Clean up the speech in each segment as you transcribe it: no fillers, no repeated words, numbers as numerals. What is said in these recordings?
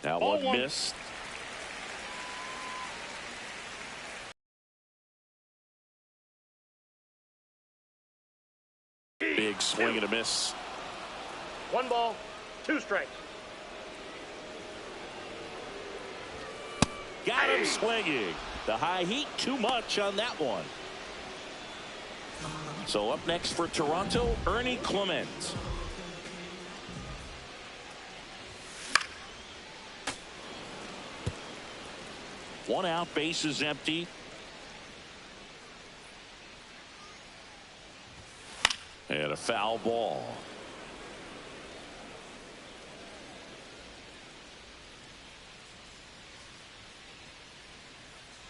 That one missed. Big swing and a miss. 1 ball, 2 strikes. Got him swinging. The high heat, too much on that one. So up next for Toronto, Ernie Clement. One out, base is empty. And a foul ball.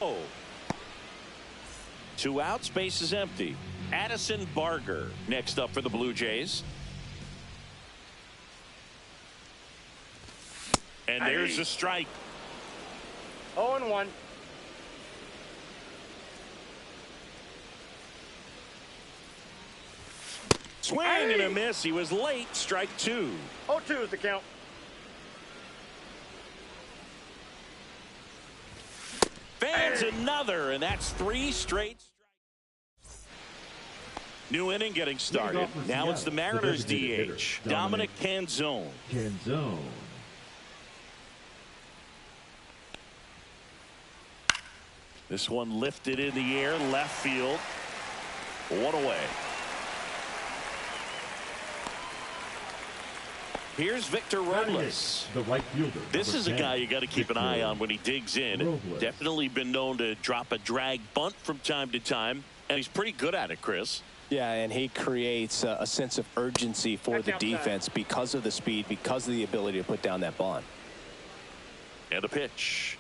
Oh. 2 outs, base is empty. Addison Barger next up for the Blue Jays. And there's a strike. 0-1. Swing and a miss. He was late. Strike 2. 0-2 is the count. Fans another, and that's 3 straight strikes. New inning getting started. Now it's the Mariners DH, Dominic Canzone. This one lifted in the air, left field. 1 away. Here's Victor Robles. The right fielder. This is a guy you got to keep an eye on when he digs in. Robles. Definitely been known to drop a drag bunt from time to time, and he's pretty good at it, Chris. Yeah, and he creates a sense of urgency for the defense because of the speed, because of the ability to put down that bunt. And a pitch.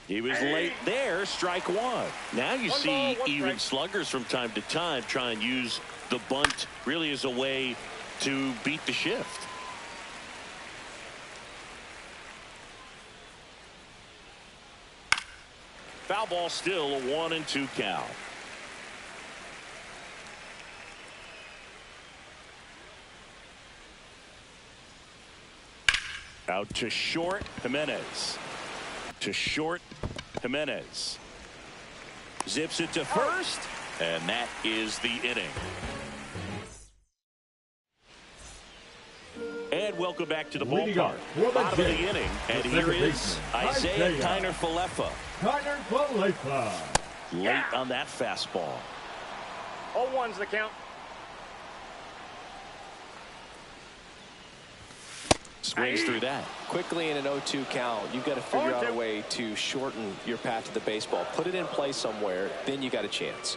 He was late there, strike 1. Now you see even sluggers from time to time try and use the bunt really as a way to beat the shift. Foul ball, still a 1-2 count. Out to short, Jimenez. To short, Jimenez. Zips it to first, and that is the inning. And welcome back to the ballpark. Bottom of the inning, and here is Isaiah Kiner-Falefa. Late on that fastball. 0-1's the count. Swings through that. Quickly in an 0-2 count, you've got to figure out a way to shorten your path to the baseball. Put it in play somewhere, then you got a chance.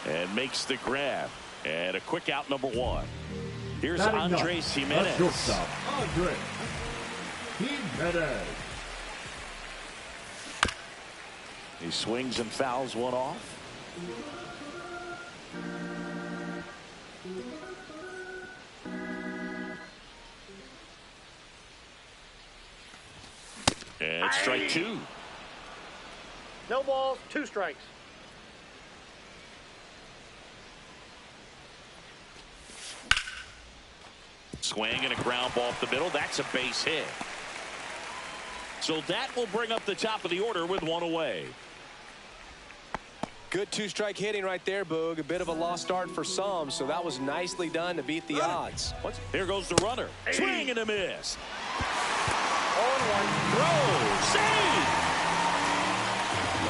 And makes the grab. And a quick out, number 1. Here's Andres Jimenez. He swings and fouls one off. And strike 2. No balls, 2 strikes. Swing and a ground ball up the middle. That's a base hit. So that will bring up the top of the order with 1 away. Good 2-strike hitting right there, Boog. A bit of a lost start for some, so that was nicely done to beat the odds. Here goes the runner. Swing and a miss. 0-1. Throw. Save.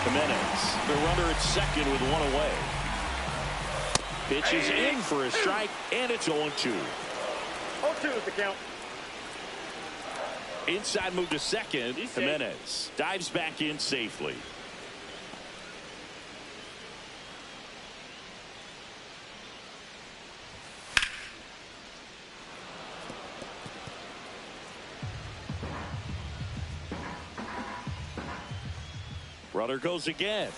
Jimenez, the runner at second with 1 away. Pitches in for a strike, and it's 0-2. 0-2 is the count. Inside move to second. Jimenez dives back in safely. Runner goes again.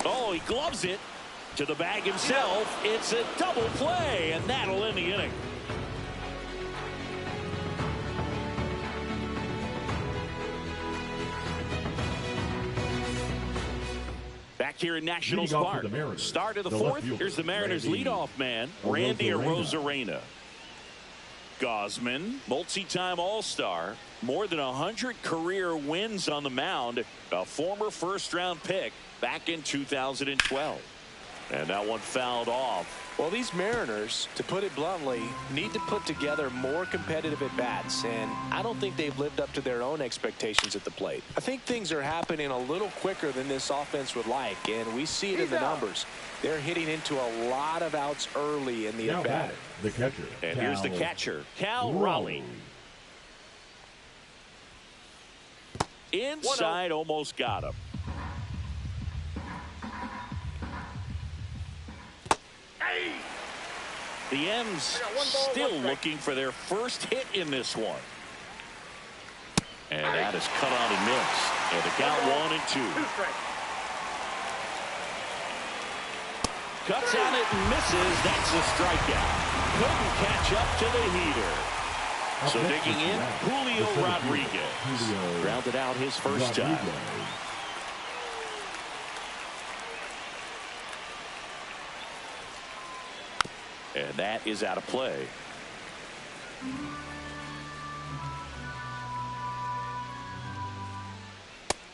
Oh, he gloves it to the bag himself. It's a double play, and that'll end the inning. back here in Nationals Park. Start of the fourth. Here's the Mariners leadoff man, Randy Arozarena. Gausman, multi-time All-Star, more than 100 career wins on the mound, a former first-round pick back in 2012. And that one fouled off. Well, these Mariners, to put it bluntly, need to put together more competitive at-bats, and I don't think they've lived up to their own expectations at the plate. I think things are happening a little quicker than this offense would like, and we see it in the numbers. They're hitting into a lot of outs early in the at-bat. The catcher. And here's the catcher, Cal Raleigh. Inside, almost got him. The M's still looking for their first hit in this one. And that is cut on and missed. And the count 1-2. Cuts on it and misses. That's a strikeout. Couldn't catch up to the heater. So digging in, Julio Rodriguez. Rounded out his first time. And that is out of play.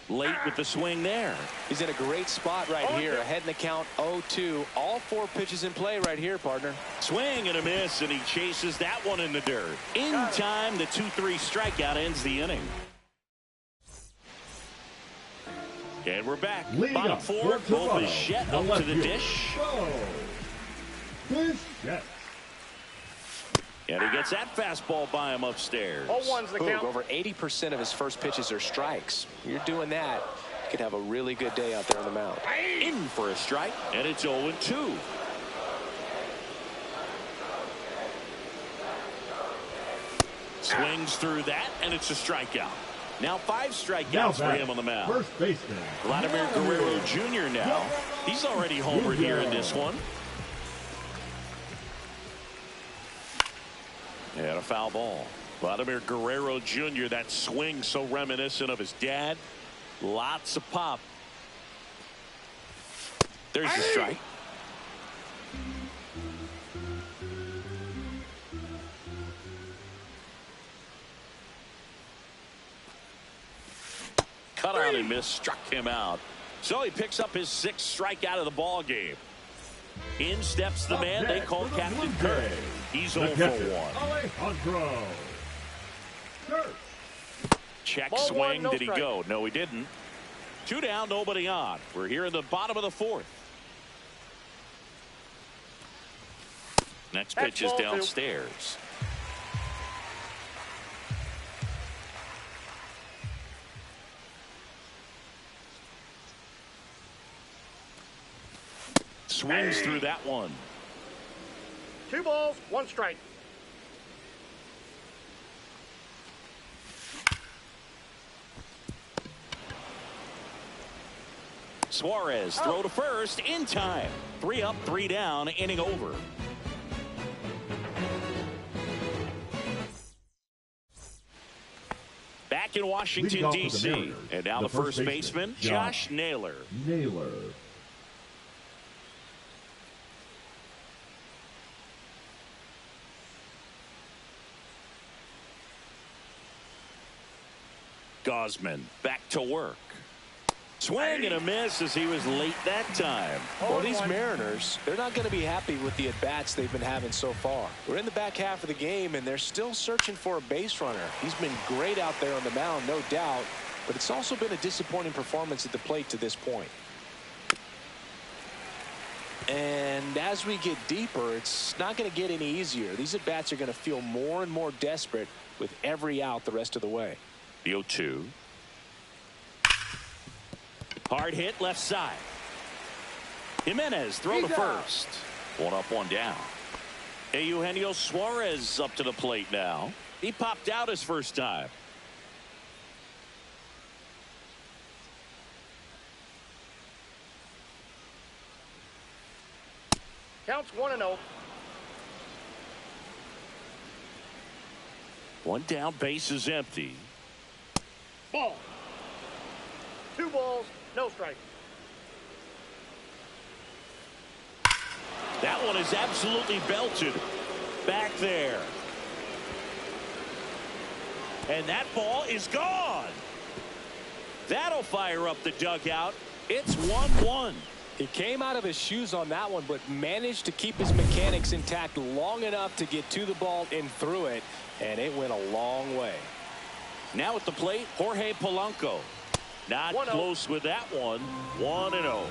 Late with the swing there. He's in a great spot right here. Ahead in the count 0-2. All 4 pitches in play right here, partner. Swing and a miss, and he chases that one in the dirt. In time, the 2-3 strikeout ends the inning. And we're back. Bottom 4, Bo Bichette up to the dish. And he gets that fastball by him upstairs. 0-1's the count. Over 80% of his first pitches are strikes. You're doing that, you could have a really good day out there on the mound. In for a strike, and it's 0-2. Swings through that, and it's a strikeout. Now 5 strikeouts for him on the mound. First baseman. Vladimir Guerrero Jr. now. He's already homered here in this one. And a foul ball. Vladimir Guerrero Jr., that swing so reminiscent of his dad. Lots of pop. There's the strike. Cut on and miss, struck him out. So he picks up his 6th strikeout of the ball game. In steps the man they call Captain Kirk. He's 0 for 1. Check swing. Did he go? No, he didn't. 2 down, nobody on. We're here in the bottom of the 4th. Next pitch is downstairs. Swings through that one. 2 balls, 1 strike. Suarez throw to first in time. 3 up, 3 down, inning over. Back in Washington, D.C. And now the first baseman, Josh Naylor. Gausman back to work. Swing and a miss as he was late that time. Well, these Mariners, they're not going to be happy with the at-bats they've been having so far. We're in the back half of the game, and they're still searching for a base runner. He's been great out there on the mound, no doubt, but it's also been a disappointing performance at the plate to this point. And as we get deeper, it's not going to get any easier. These at-bats are going to feel more and more desperate with every out the rest of the way. The 0-2. Hard hit left side. Jimenez throw to first. 1 up, 1 down. Eugenio Suarez up to the plate now. He popped out his first time. Counts 1-0. 1 down, base is empty. Ball. 2 balls, no strike. That one is absolutely belted back there. And that ball is gone. That'll fire up the dugout. It's 1-1. He came out of his shoes on that one, but managed to keep his mechanics intact long enough to get to the ball and through it, and it went a long way. Now at the plate, Jorge Polanco. Not close with that one. 1-0.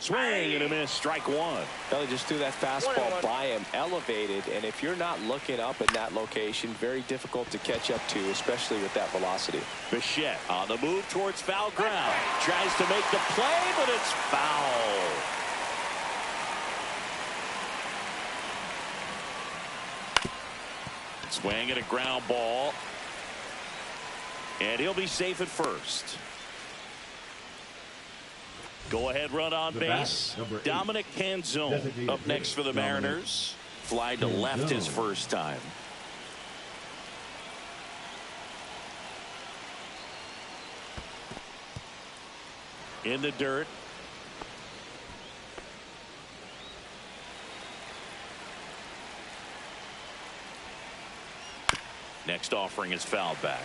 Swing and a miss. Strike one. He just threw that fastball by him, elevated, and if you're not looking up in that location, very difficult to catch up to, especially with that velocity. Bichette on the move towards foul ground. Tries to make the play, but it's foul. Swing and a ground ball. And he'll be safe at first. Go ahead run on base. Dominic Canzone up next for the Mariners. Fly to left his first time. In the dirt. Next offering is fouled back.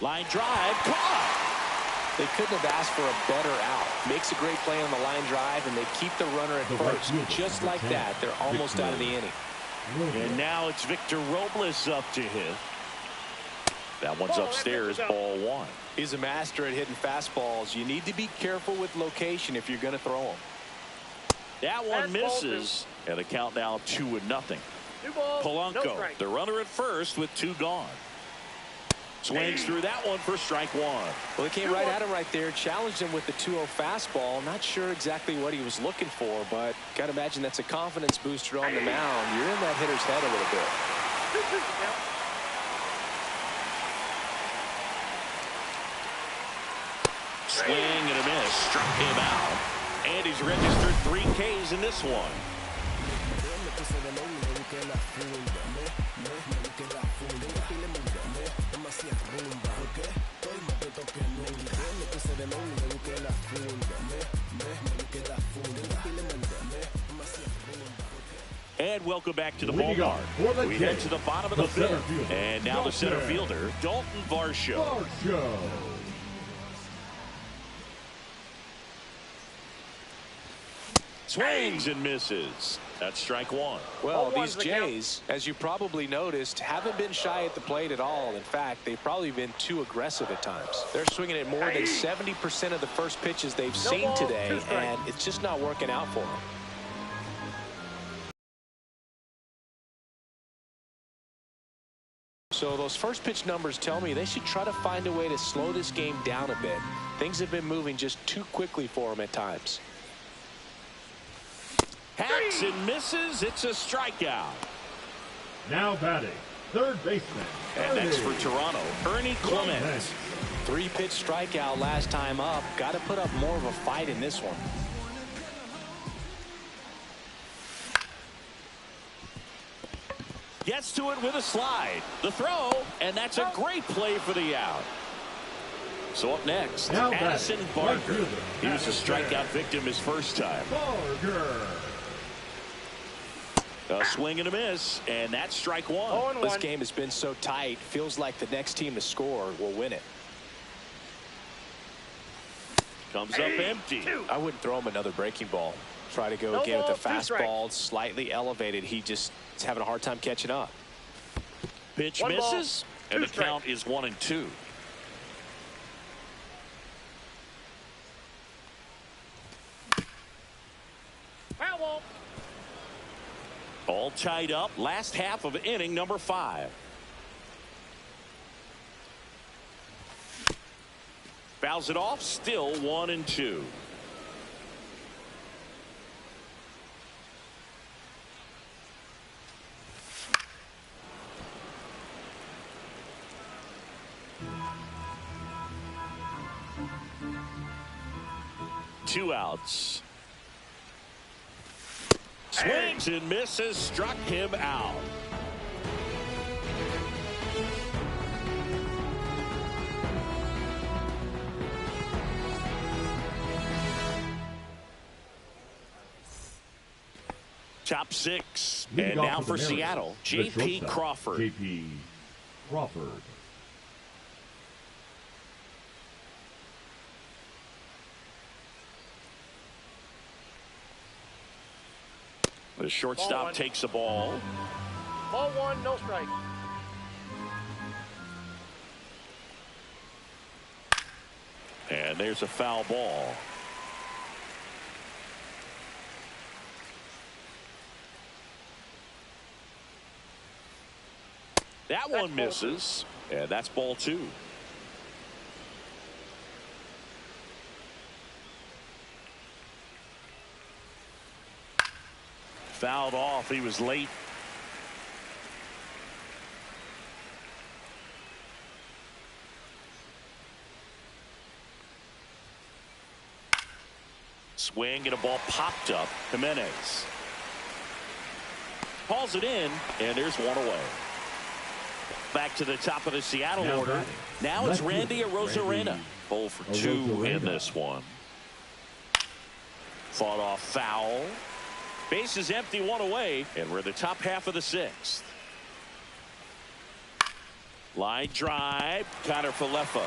Line drive, caught. They couldn't have asked for a better out. Makes a great play on the line drive, and they keep the runner at first. Just like that, they're almost out of the inning. And now it's Victor Robles up to hit. That one's upstairs, ball one. He's a master at hitting fastballs. You need to be careful with location if you're going to throw them. That one misses, and the count now 2-0. Polanco, the runner at first with two gone. Swings through that one for strike one. Well, they came right at him right there, challenged him with the 2-0 fastball. Not sure exactly what he was looking for, but got to imagine that's a confidence booster on the mound. You're in that hitter's head a little bit. Swing and a miss. Struck him out. And he's registered 3 Ks in this one. And welcome back to the ballpark. We head to the bottom of the fifth. And now the center fielder, Dalton Varsho. Swings and misses. That's strike one. Well, these Jays, as you probably noticed, haven't been shy at the plate at all. In fact, they've probably been too aggressive at times. They're swinging at more than 70% of the first pitches they've seen today, and it's just not working out for them. So those first pitch numbers tell me they should try to find a way to slow this game down a bit. Things have been moving just too quickly for them at times. Hacks and misses. It's a strikeout. Now batting, third baseman. And next for Toronto, Ernie Clement. 3-pitch strikeout last time up. Got to put up more of a fight in this one. Gets to it with a slide. The throw, and that's a great play for the out. So up next, Addison Barker. He was a strikeout victim his first time. A swing and a miss, and that's strike one. This game has been so tight. Feels like the next team to score will win it. Comes up empty. I wouldn't throw him another breaking ball. Try to go again with the fastball, slightly elevated. He just is having a hard time catching up. Pitch misses, and the count is 1-2. All tied up. Last half of inning number 5. Fouls it off. Still 1-2. Two outs. Swings and misses. Struck him out. Top six. Leading And off now the for Mariners, Seattle, the J.P. shortstop, Crawford. J.P. Crawford. The shortstop takes the ball. Ball one, no strike. And there's a foul ball. That one misses. And that's ball two. Fouled off. He was late. Swing and a ball popped up. Jimenez hauls it in, and there's one away. Back to the top of the Seattle order. Now it's Randy Arozarena. 0 for 2 in this one. Fought off foul. Base is empty, one away, and we're in the top half of the sixth. Line drive. Connor Falefa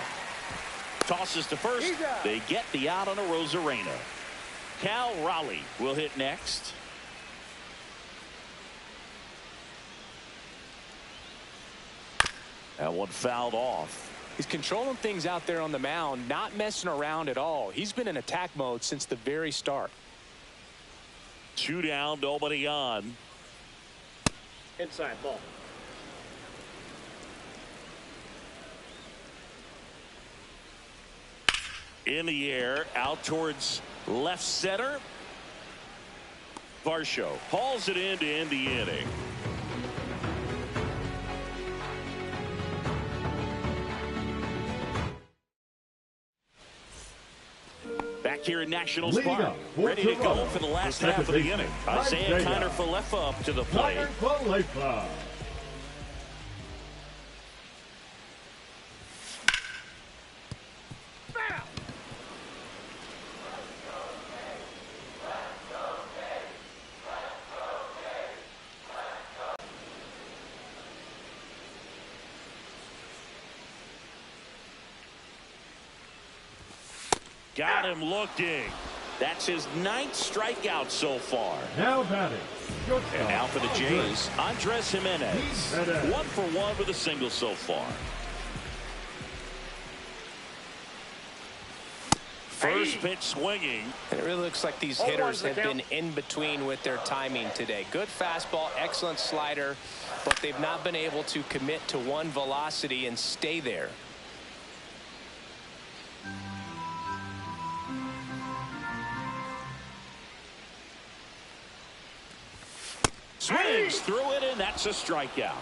tosses to first. They get the out on Arozarena. Cal Raleigh will hit next. That one fouled off. He's controlling things out there on the mound, not messing around at all. He's been in attack mode since the very start. 2 down, nobody on. Inside ball. In the air, out towards left center. Varsho hauls it in to end the inning. Back here in Nationals Park, ready to go for the last half of the inning. Isaiah Connor Falefa up to the plate. Got him looking. That's his 9th strikeout so far. Now batting. And now for the Jays, Andres Jimenez. 1 for 1 with a single so far. First pitch swinging. And it really looks like these hitters have been in between with their timing today. Good fastball, excellent slider, but they've not been able to commit to one velocity and stay there. Swings through it, and that's a strikeout.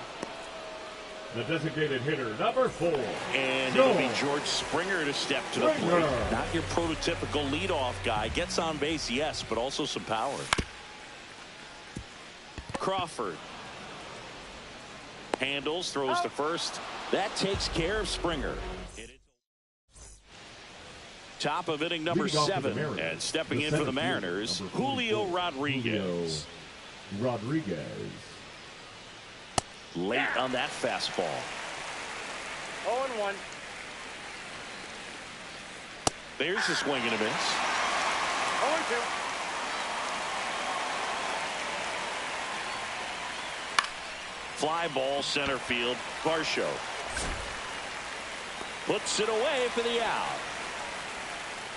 The designated hitter, number 4. And it'll be George Springer to step to the plate. Not your prototypical leadoff guy. Gets on base, yes, but also some power. Crawford handles, throws to first. That takes care of Springer. Top of inning number 7, and stepping in for the Mariners, Julio Rodriguez. Late on that fastball. 0-1. There's a swing and a miss. 0-2. Fly ball center field. Varsho puts it away for the out.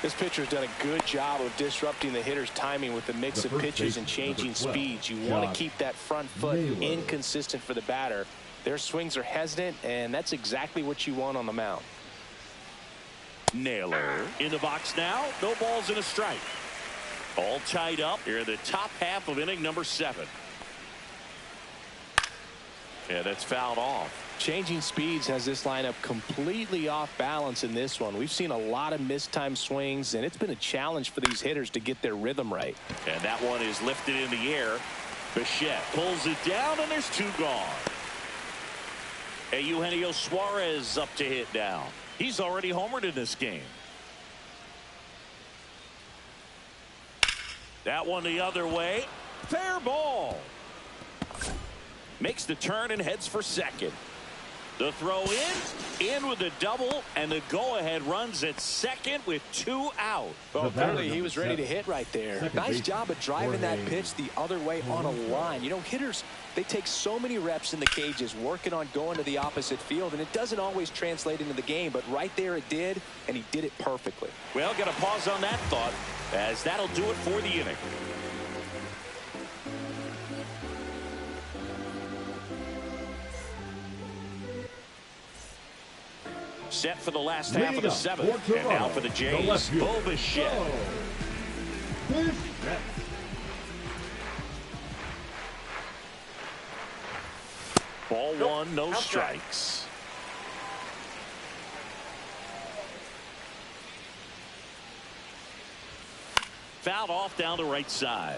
This pitcher's done a good job of disrupting the hitter's timing with the mix of pitches and changing speeds. You want to keep that front foot inconsistent for the batter. Their swings are hesitant, and that's exactly what you want on the mound. Naylor in the box now. No balls and a strike. All tied up here in the top half of inning number 7. And that's fouled off. Changing speeds has this lineup completely off balance in this one. We've seen a lot of mistimed swings, and it's been a challenge for these hitters to get their rhythm right. And that one is lifted in the air. Bichette pulls it down, and there's 2 gone. Eugenio Suarez up to hit now. He's already homered in this game. That one the other way. Fair ball. Makes the turn and heads for second. The throw in with a double, and the go-ahead runs at second with 2 out. Well, clearly he was ready to hit right there. Nice job of driving that pitch the other way on a line. You know, hitters, they take so many reps in the cages working on going to the opposite field, and it doesn't always translate into the game, but right there it did, and he did it perfectly. Well, got to pause on that thought, as that'll do it for the inning. Set for the last half of the 7th. And now for the Jays, Bo Bichette. Ball 1, no strikes. Fouled off down the right side.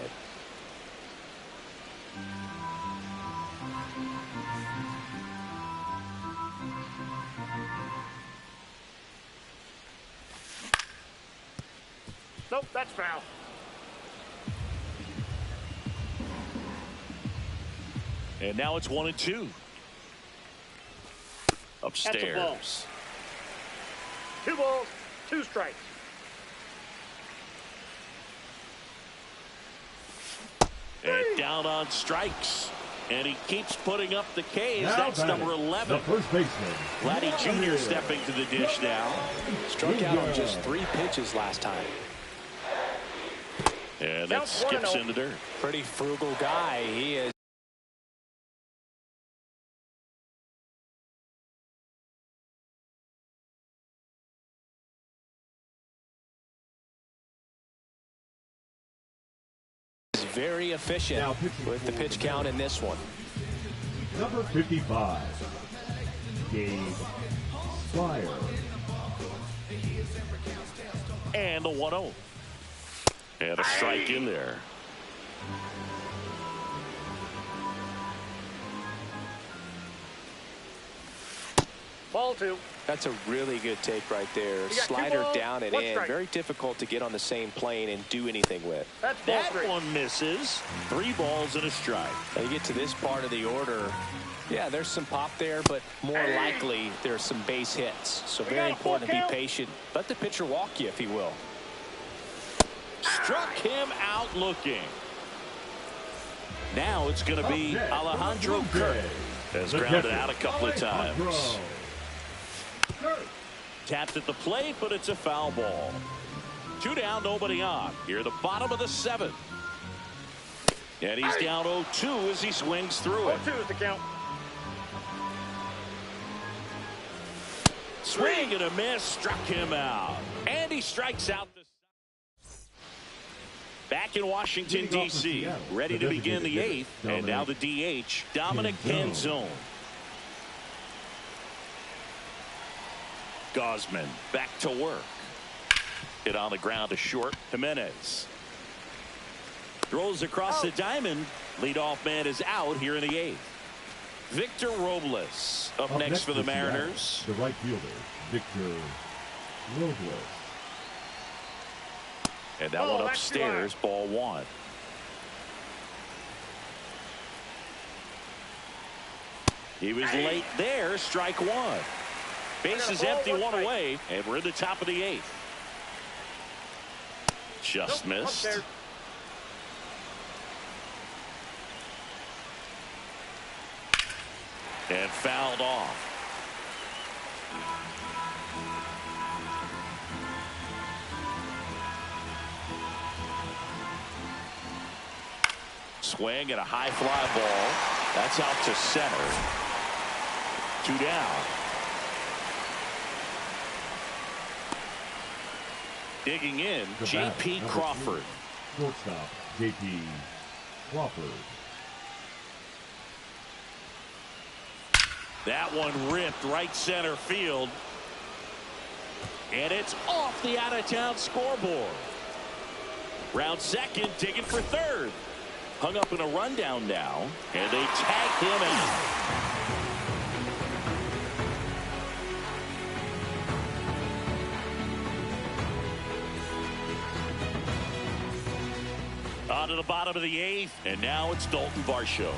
Nope, that's foul. And now it's 1-2. Upstairs. That's a ball. 2 balls, 2 strikes. And down on strikes. And he keeps putting up the Ks. That's number 11. The first baseman, Vladdy Jr. stepping to the dish now. Struck out on just 3 pitches last time. And that skips in the dirt. Pretty frugal guy. He is. Very efficient with the pitch count in this one. number 55, Gabe Spire. And the 1-0. And a strike in there. Ball 2. That's a really good take right there. Slider down and in. Strike. Very difficult to get on the same plane and do anything with. That's ball That 3. one misses. 3 balls and a strike. Now you get to this part of the order. Yeah, there's some pop there, but more likely there's some base hits. So very important to be patient. Let the pitcher walk you if he will. Struck him out looking. Now it's going to be Alejandro Kirk. Has grounded out a couple of times. Tapped at the plate, but it's a foul ball. 2 down, nobody on. Here, the bottom of the 7th. And he's down 0-2 as he swings through it. 0-2 is the count. Swing and a miss, struck him out. And he strikes out. Back in Washington, D.C., ready to begin the 8th. And now the DH, Dominic Canzone. Gosman back to work. Hit on the ground to short. Jimenez throws across the diamond. Leadoff man is out here in the 8th. Victor Robles up next for the Mariners. The right fielder, Victor Robles. And that one upstairs, ball 1. He was late there, strike 1. Bases empty, 1 away, and we're in the top of the 8th. Just missed. And fouled off. Swing and a high fly ball. That's out to center. 2 down. Digging in, J.P. Crawford. Shortstop, J.P. Crawford. That one ripped right center field. And it's off the out-of-town scoreboard. Round second, digging for third. Hung up in a rundown now, and they tag him out. On to the the bottom of the 8th, and now it's Dalton Varsho.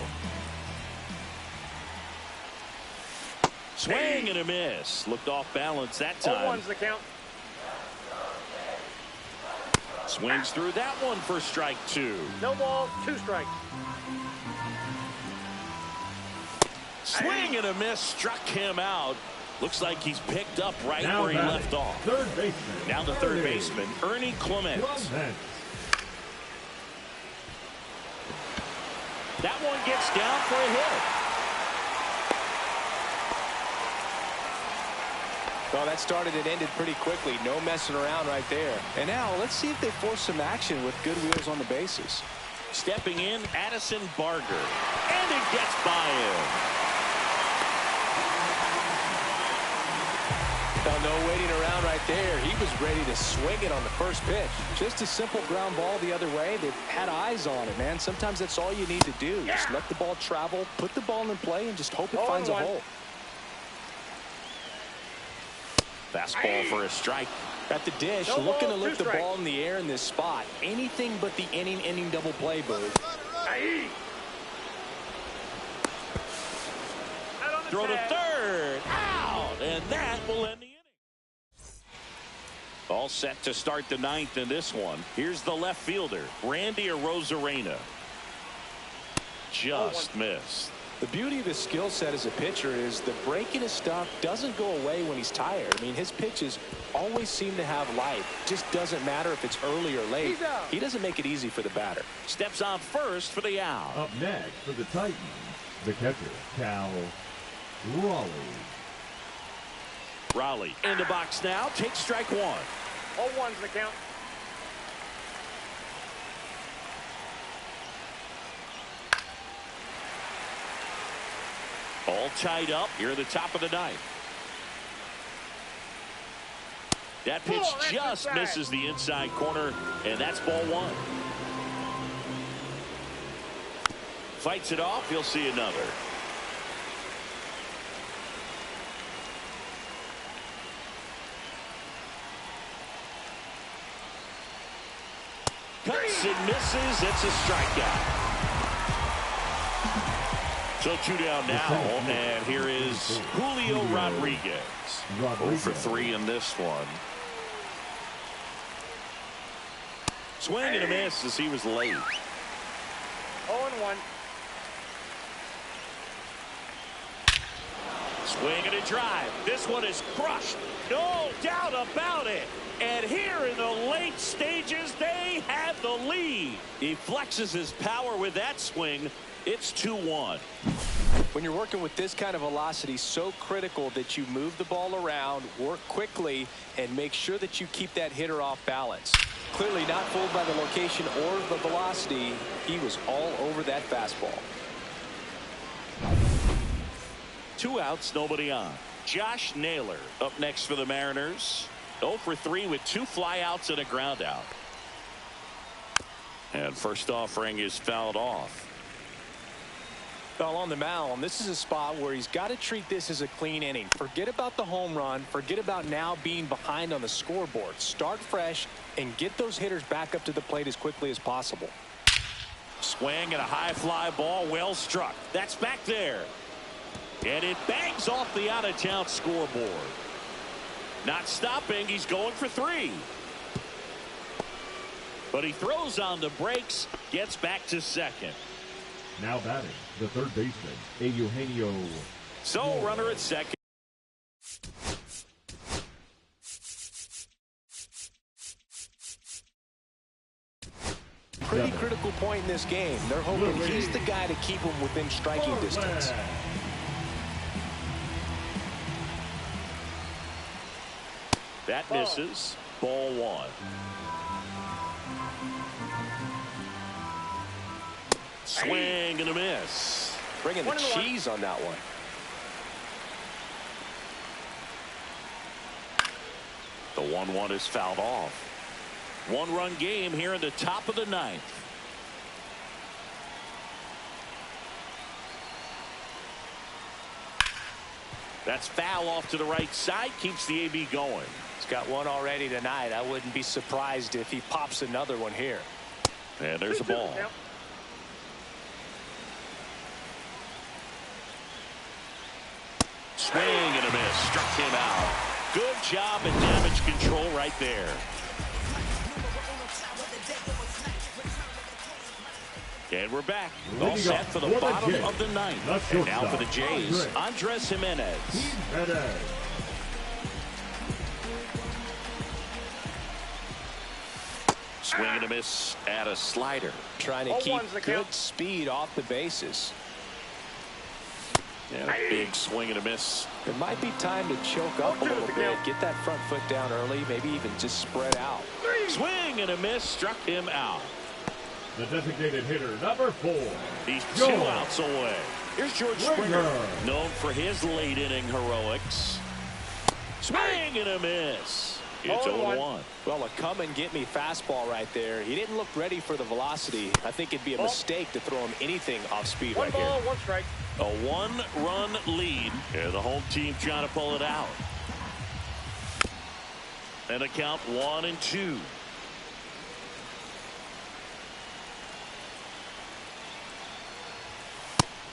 Swing and a miss. Looked off balance that time. 0-1's the count. Swings through that one for strike 2. No ball, 2 strikes. Swing and a miss. Struck him out. Looks like he's picked up right Now where he batting, left off. Third baseman. Now the third baseman, Ernie Clement. That one gets down for a hit. Well, that started and ended pretty quickly. No messing around right there. And now let's see if they force some action with good wheels on the bases. Stepping in, Addison Barger. And it gets by him. Well, no waiting around right there. He was ready to swing it on the first pitch. Just a simple ground ball the other way. They've had eyes on it, man. Sometimes that's all you need to do. Just let the ball travel, put the ball in play, and just hope it finds a hole. Fastball for a strike. At the dish, looking to lift the ball in the air in this spot. Anything but the inning double play, Boo. Throw to third. Out. And that will end the inning. All set to start the 9th in this one. Here's the left fielder, Randy Arozarena. Just missed. The beauty of his skill set as a pitcher is the break in his stuff doesn't go away when he's tired. I mean, his pitches always seem to have life. Just doesn't matter if it's early or late. He doesn't make it easy for the batter. Steps on first for the out. Up next for the Titans, the catcher, Cal Raleigh. Raleigh in the box now. Takes strike 1. 0-1's the count. All tied up here at the top of the 9th. That pitch just misses the inside corner, and that's ball 1. Fights it off. He'll see another. Cuts and misses. It's a strikeout. So 2 down now, and here is Julio Rodriguez. 0 for 3 in this one. Swing and a miss as he was late. 0-1. Swing and a drive. This one is crushed. No doubt about it. And here in the late stages, they have the lead. He flexes his power with that swing. It's 2-1. When you're working with this kind of velocity, so critical that you move the ball around, work quickly, and make sure that you keep that hitter off balance. Clearly not fooled by the location or the velocity. He was all over that fastball. 2 outs, nobody on. Josh Naylor up next for the Mariners. 0 for 3 with 2 flyouts and a ground out. And first offering is fouled off. Well, on the mound, this is a spot where he's got to treat this as a clean inning. Forget about the home run. Forget about now being behind on the scoreboard. Start fresh and get those hitters back up to the plate as quickly as possible. Swing and a high fly ball, well struck. That's back there. And it bangs off the out-of-town scoreboard. Not stopping. He's going for 3. But he throws on the brakes, gets back to second. Now batting, the third baseman, Eugenio. So runner at second. Pretty critical point in this game. They're hoping he's the guy to keep them within striking distance. That misses. Ball 1. Swing and a miss. Bringing the cheese on that one. The 1-1 is fouled off. 1-run game here in the top of the 9th. That's foul off to the right side. Keeps the AB going. He's got one already tonight. I wouldn't be surprised if he pops another one here. And there's a ball. Swing and a miss. Struck him out. Good job in damage control right there. And we're back. All set for the bottom of the ninth. And now for the Jays, Andres Jimenez. Swing and a miss at a slider. Trying to keep good speed off the bases. And a big swing and a miss. It might be time to choke up a little bit. Get that front foot down early. Maybe even just spread out. Swing and a miss. Struck him out. The designated hitter, number 4. He's 2 outs away. Here's George Springer, known for his late inning heroics. Swing and a miss. It's 0-1. Well, a come and get me fastball right there. He didn't look ready for the velocity. I think it'd be a mistake to throw him anything off speed right here. 1 strike. A 1-run lead. And the home team trying to pull it out. And a count 1-2.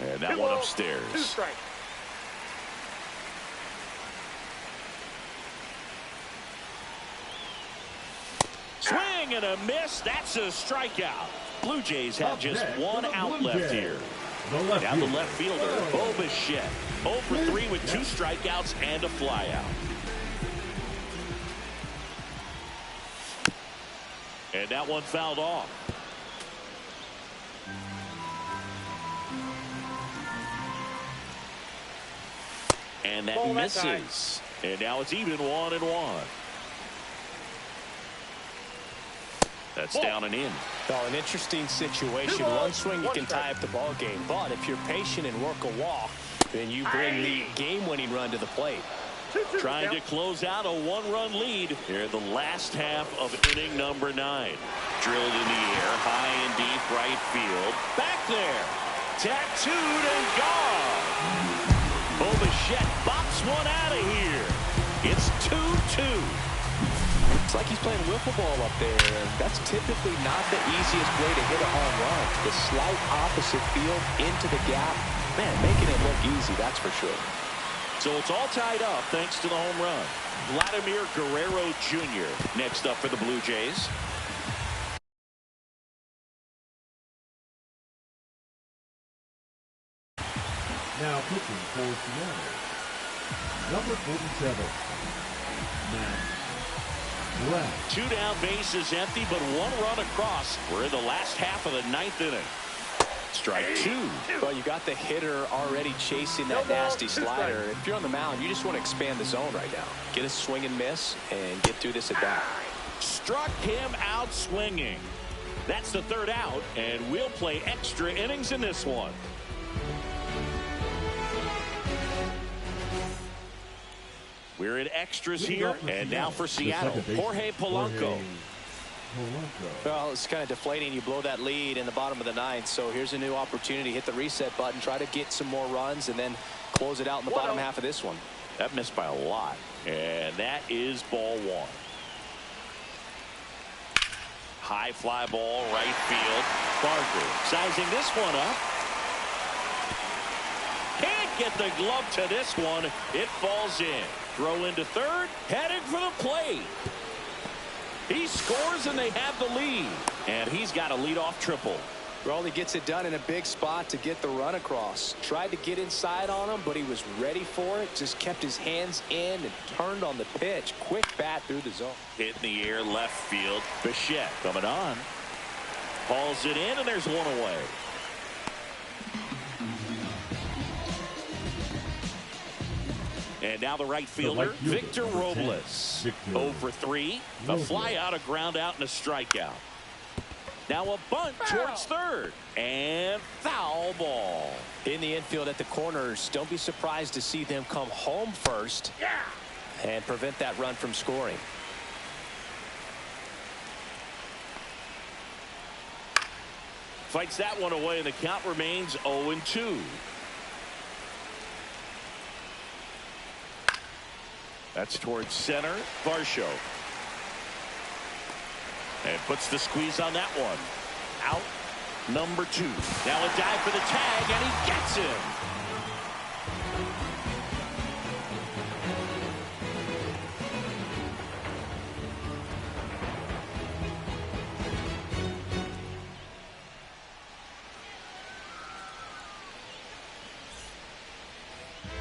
And that one upstairs. 2 strikes. Swing and a miss. That's a strikeout. Blue Jays have just 1 out left here. Now the left fielder, Bo Bichette. 0 for 3 with 2 strikeouts and a flyout. And that one fouled off. And that misses. And now it's even 1-1. That's down and in. Well, an interesting situation. One swing, you can tie up the ball game. But if you're patient and work a walk, then you bring the game-winning run to the plate. Trying to close out a 1-run lead here in the last half of inning number 9. Drilled in the air, high and deep right field. Back there. Tattooed and gone. Bo Bichette bops one out of here. It's 2-2. It's like he's playing wiffle ball up there, and that's typically not the easiest way to hit a home run. The slight opposite field into the gap, man, making it look easy, that's for sure. So it's all tied up thanks to the home run. Vladimir Guerrero Jr. next up for the Blue Jays. Now pitching for Seattle, number 47, Matt. 2 down, bases empty, but 1 run across. We're in the last half of the 9th inning. Strike 2. Well, you got the hitter already chasing that nasty slider. If you're on the mound, you just want to expand the zone right now. Get a swing and miss and get through this at bat. Struck him out swinging. That's the 3rd out, and we'll play extra innings in this one. We're in extras here, and now for Seattle, Jorge Polanco. Well, it's kind of deflating. You blow that lead in the bottom of the 9th, so here's a new opportunity. Hit the reset button, try to get some more runs, and then close it out in the bottom half of this one. That missed by a lot, and that is ball 1. High fly ball, right field. Barker sizing this one up. Can't get the glove to this one. It falls in. Throw into 3rd, heading for the plate. He scores and they have the lead. And he's got a leadoff triple. Well, he gets it done in a big spot to get the run across. Tried to get inside on him, but he was ready for it. Just kept his hands in and turned on the pitch. Quick bat through the zone. Hit in the air, left field. Bichette coming on. Hauls it in, and there's 1 away. And now the right fielder, Victor Robles. 0 for 3. A fly out, a ground out, and a strikeout. Now a bunt towards 3rd. And foul ball. In the infield at the corners, don't be surprised to see them come home first and prevent that run from scoring. Fights that one away, and the count remains 0-2. That's towards center. Varsho. And puts the squeeze on that one. Out number 2. Now a dive for the tag, and he gets him.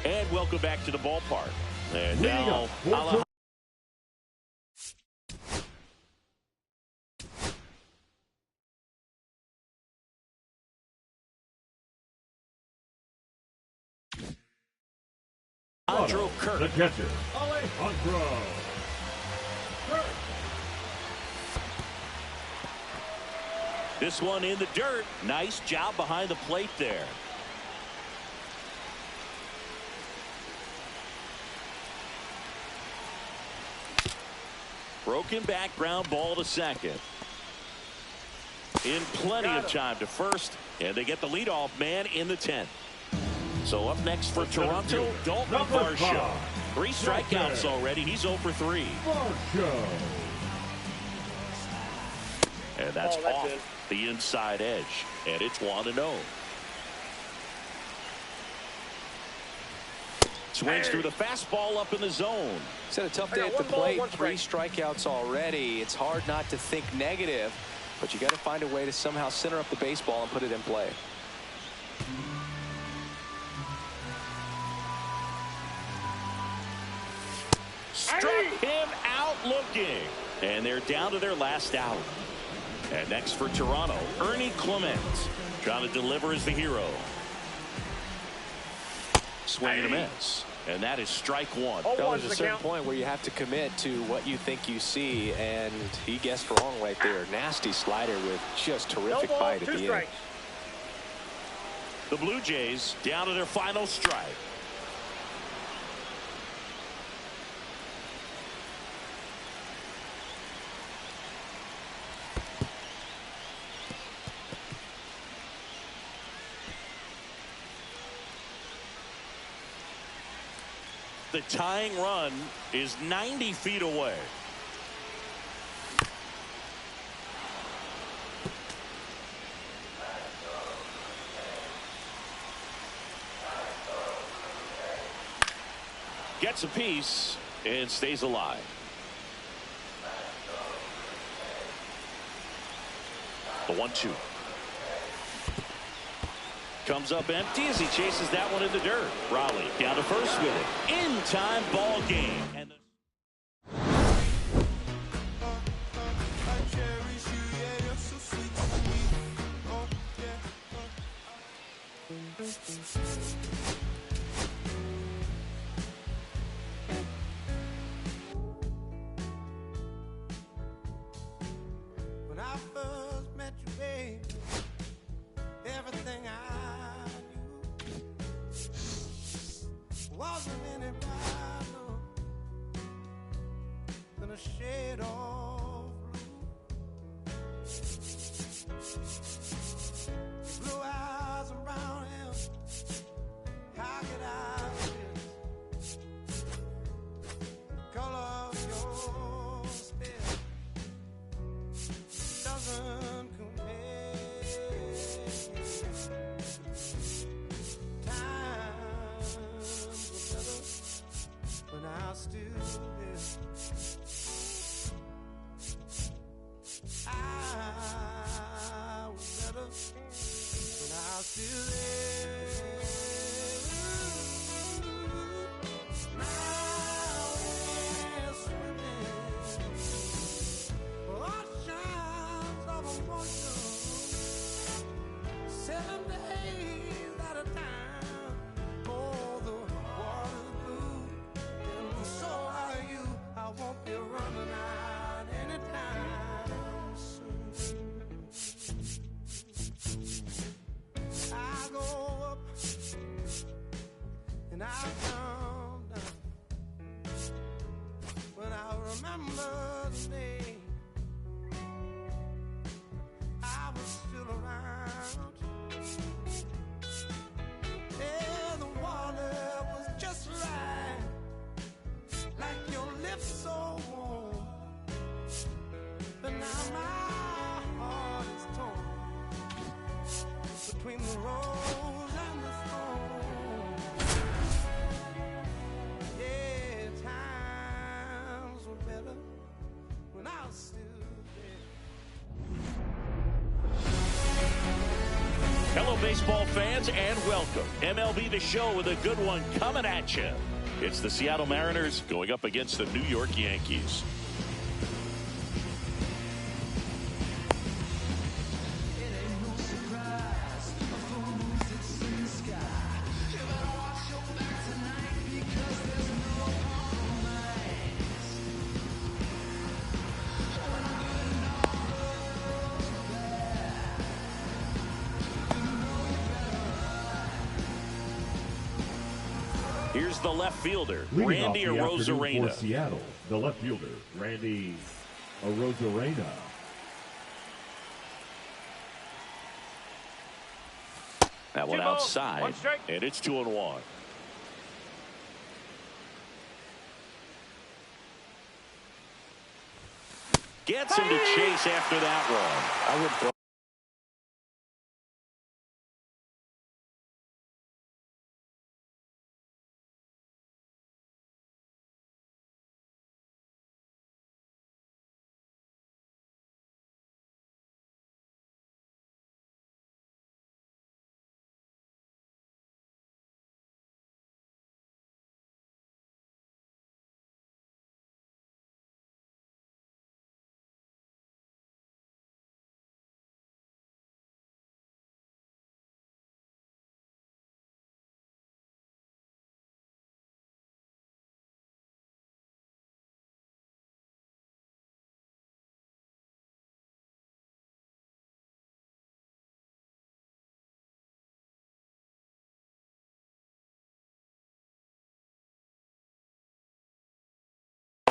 And welcome back to the ballpark. And now, Kirk. The catcher, Alejandro Kirk. This one in the dirt. Nice job behind the plate there. Broken back, ground ball to second. In plenty of time to first, and they get the leadoff man in the 10th. So up next for Toronto, Dalton Varsho. 3 strikeouts already. He's 0 for 3. And that's off the inside edge. And it's 1-0. Swings through the fastball up in the zone. He's had a tough day at the plate. 3 strikeouts already. It's hard not to think negative, but you got to find a way to somehow center up the baseball and put it in play. Struck him out looking. And they're down to their last out. And next for Toronto, Ernie Clement. Trying to deliver as the hero. Swing and a miss. And that is strike 1. That was a certain point where you have to commit to what you think you see, and he guessed wrong right there. Nasty slider with just terrific bite at the end. The Blue Jays down to their final strike. The tying run is 90 feet away. Gets a piece and stays alive. The 1-2. Comes up empty as he chases that one in the dirt. Raleigh down to first with it. In-time ball game. And when I first met you, babe, everything I knew wasn't any brighter than a shade of blue. Blue eyes and brown hair, how could I miss the color of your stare? Doesn't compare. Times were better when I still live. I was better when I still live. Now we're swimming oceans of emotion, 7 days at a time. Oh, the water's blue, and so are you. I won't be running out anytime soon. I go up and I come down when I remember the day I was still around. Yeah, the water was just right, like your lips so warm. But now my heart is torn. baseball fans, and welcome. MLB The Show with a good one coming at you. It's the Seattle Mariners going up against the New York Yankees. Here's the left fielder, Randy Arozarena. For Seattle, the left fielder, Randy Arozarena. That one outside, and it's 2-1. Gets him to chase after that one. I would throw.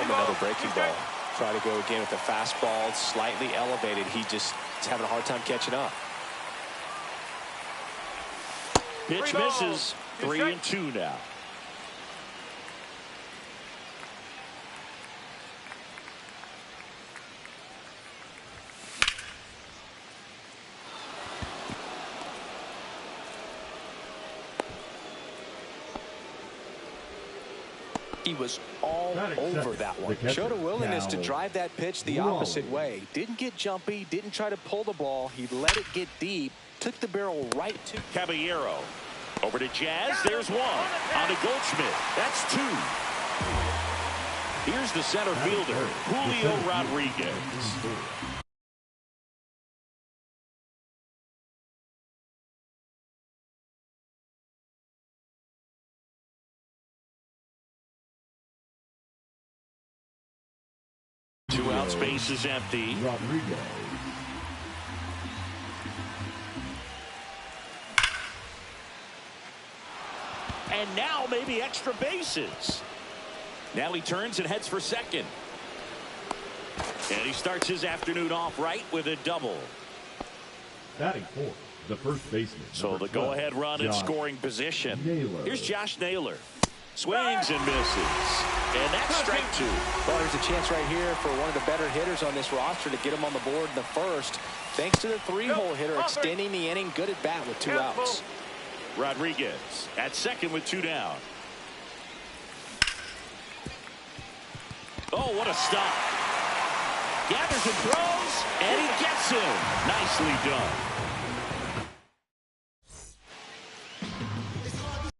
Another breaking ball. Try to go again with the fastball, slightly elevated. He just is having a hard time catching up. Pitch misses. 3-2 now. He was all over that one. Showed a willingness to drive that pitch the opposite way. Didn't get jumpy, didn't try to pull the ball. He let it get deep, took the barrel right to Caballero. Over to Jazz. There's one. On to Goldschmidt. That's two. Here's the center fielder, Julio Rodriguez. Two outs, base is empty. Rodriguez. And now maybe extra bases. Now he turns and heads for second. And he starts his afternoon off right with a double. Batting fourth, the first baseman. So the go-ahead run in scoring position. Here's Josh Naylor. Swings and misses. And that's strike two. Well, there's a chance right here for one of the better hitters on this roster to get him on the board in the first. Thanks to the three-hole hitter extending the inning. Good at bat with two outs. Rodriguez at second with two down. Oh, what a stop. Gathers and throws, and he gets him. Nicely done.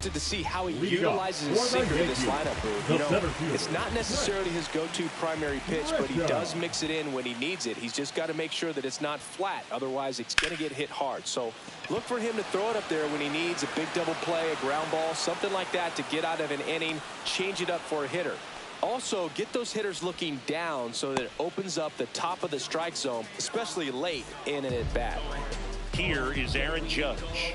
To see how he utilizes his sinker in this lineup, Boo. You know, it's not necessarily his go-to primary pitch, but he does mix it in when he needs it. He's just got to make sure that it's not flat. Otherwise, it's going to get hit hard. So look for him to throw it up there when he needs a big double play, a ground ball, something like that to get out of an inning, change it up for a hitter. Also, get those hitters looking down so that it opens up the top of the strike zone, especially late in an at-bat. Here is Aaron Judge.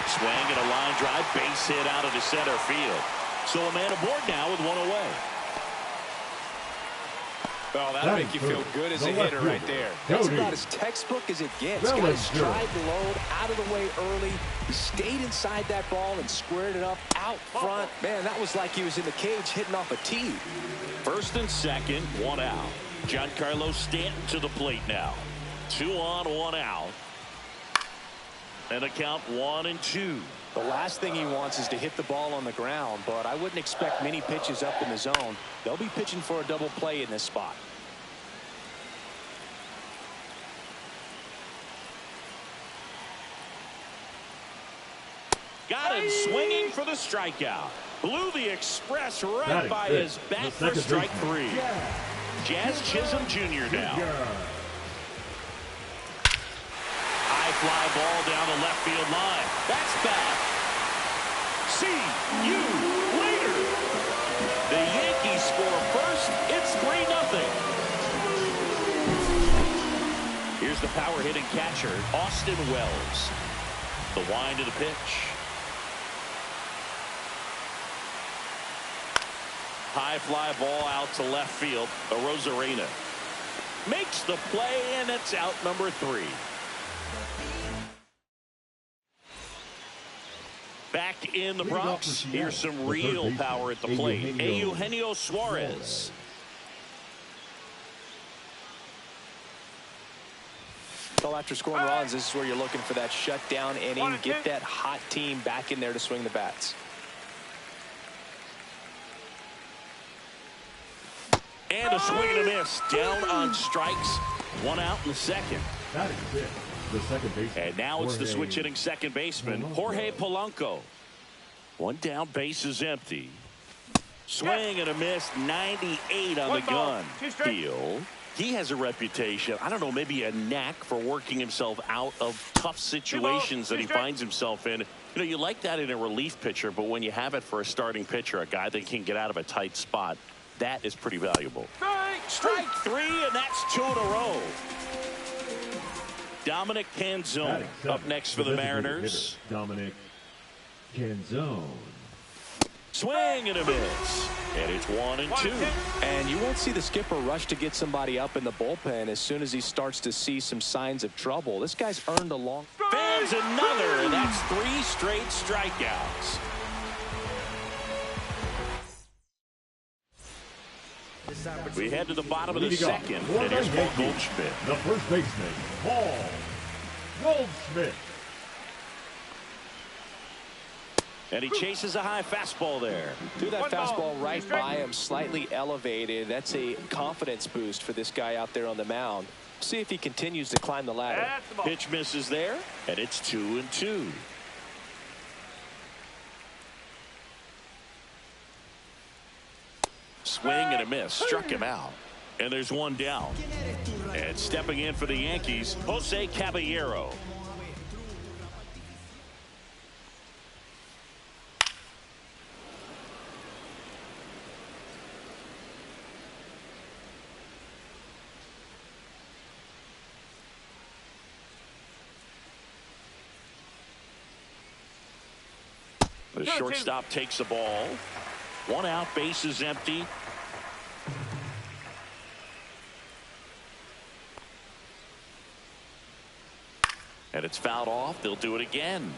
Swing and a line drive, base hit out of the center field. So a man aboard now with one away. Well, that'll make you feel good as a hitter right there. That's about as textbook as it gets. Got to stride the load out of the way early. He stayed inside that ball and squared it up out front. Man, that was like he was in the cage hitting off a tee. First and second, one out. Giancarlo Stanton to the plate now. 2 on, 1 out. And a count 1-2. The last thing he wants is to hit the ball on the ground, but I wouldn't expect many pitches up in the zone. They'll be pitching for a double play in this spot. Got him swinging for the strikeout. Blew the express right by his bat for strike 3. Jazz Chisholm Jr. now. High fly ball down the left field line. That's back. See you later. The Yankees score first. It's 3-0. Here's the power hitting catcher, Austin Wells. The wind of the pitch. High fly ball out to left field. Arozarena makes the play, and it's out number 3. Back in the Bronx. Here's some real power at the plate. Eugenio Suarez. Well, after scoring runs, this is where you're looking for that shutdown inning. Get that hot team back in there to swing the bats. And a swing and a miss. Down on strikes. 1 out in the second. That is it. The second baseman. And now it's the switch hitting second baseman, Jorge Polanco. 1 down, base is empty. Swing and a miss. 98 on the gun. Field. He has a reputation, I don't know, maybe a knack for working himself out of tough situations that he finds himself in. You know, you like that in a relief pitcher, but when you have it for a starting pitcher, a guy that can get out of a tight spot, that is pretty valuable. Strike 3, and that's 2 in a row. Dominic Canzone up next for the Mariners. Dominic Canzone. Swing and a miss. And it's 1-2. And you won't see the skipper rush to get somebody up in the bullpen as soon as he starts to see some signs of trouble. This guy's earned a long. Fans another, and that's 3 straight strikeouts. We head to the bottom of the second, and here's Paul Goldschmidt. The first baseman, Paul Goldschmidt. And he chases a high fastball there. Threw that fastball right by him, slightly elevated. That's a confidence boost for this guy out there on the mound. See if he continues to climb the ladder. Pitch misses there, and it's 2-2. Swing and a miss. Struck him out. And there's 1 down. And stepping in for the Yankees, Jose Caballero. The shortstop takes the ball. 1 out, base is empty. And it's fouled off. They'll do it again.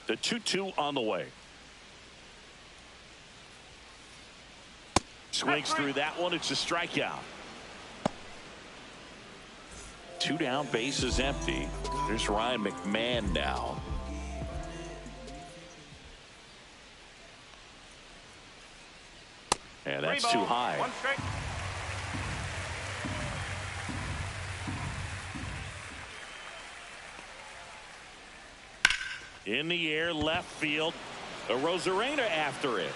The 2-2 on the way. Swings through that one. It's a strikeout. 2 down, base is empty. There's Ryan McMahon now. And that's too high. In the air, left field. Arozarena after it.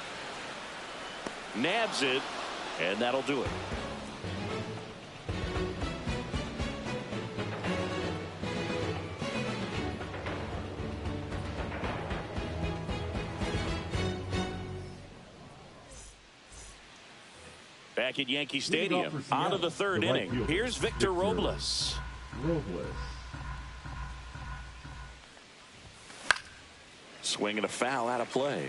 Nabs it, and that'll do it. Back at Yankee Stadium, on to the 3rd inning. Here's Victor Robles. Swinging a foul out of play.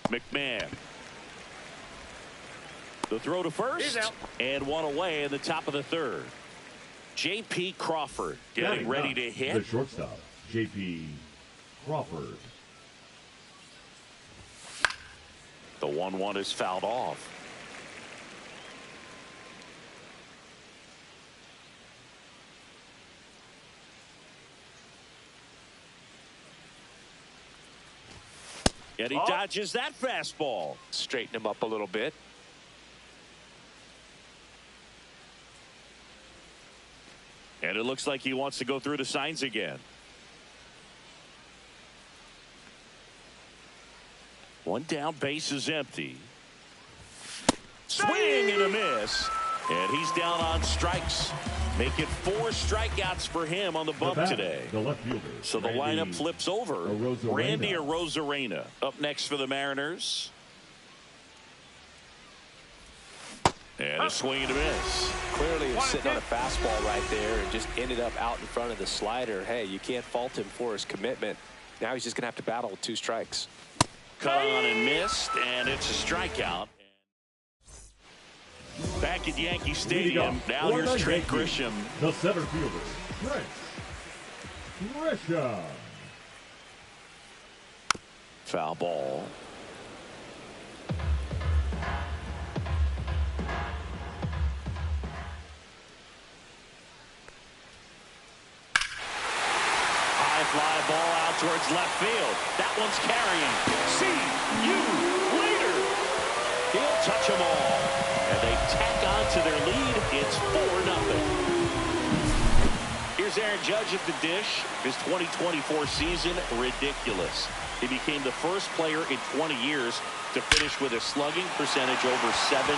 McMahon. The throw to first, and 1 away in the top of the 3rd. J.P. Crawford getting ready to hit. The shortstop, J.P. Crawford. The 1-1 is fouled off. And he dodges that fastball. Straighten him up a little bit. And it looks like he wants to go through the signs again. One down, base is empty. Swing and a miss. And he's down on strikes. Make it 4 strikeouts for him on the bump today. The left fielder. So the lineup flips over. Randy Arozarena up next for the Mariners. And a swing and a miss. Clearly he's sitting on a fastball right there and just ended up out in front of the slider. Hey, you can't fault him for his commitment. Now he's just going to have to battle with 2 strikes. Cut on and missed, and it's a strikeout. Back at Yankee Stadium, now here's Trent Grisham. The center fielder, Trent Grisham. Foul ball. High fly ball out towards left field. That one's carrying. See you later. He'll touch them all. And they tack on to their lead. It's 4-0. Here's Aaron Judge at the dish. His 2024 season, ridiculous. He became the first player in 20 years to finish with a slugging percentage over 700.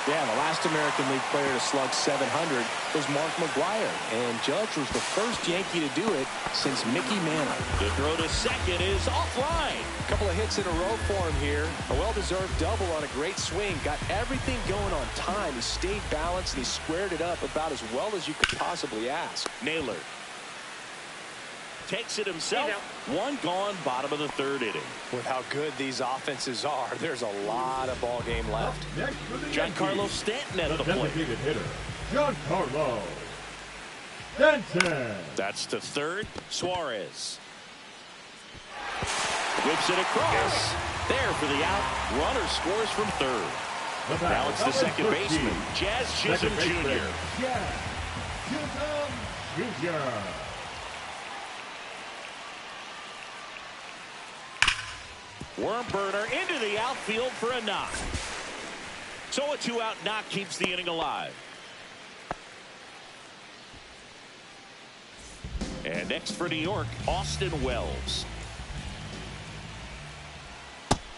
Yeah, the last American League player to slug 700 was Mark McGwire. And Judge was the first Yankee to do it since Mickey Mantle. The throw to second is offline. A couple of hits in a row for him here. A well-deserved double on a great swing. Got everything going on time. He stayed balanced and he squared it up about as well as you could possibly ask. Naylor takes it himself. One gone, bottom of the 3rd inning. With how good these offenses are, there's a lot of ball game left. Giancarlo Stanton at the plate. Designated hitter, Giancarlo Stanton. That's to third. Suarez whips it across. There for the out. Runner scores from third. Now it's the second baseman, Jazz Chisholm Jr. Jazz Chisholm Jr. Worm burner into the outfield for a knock. So a 2-out knock keeps the inning alive. And next for New York, Austin Wells.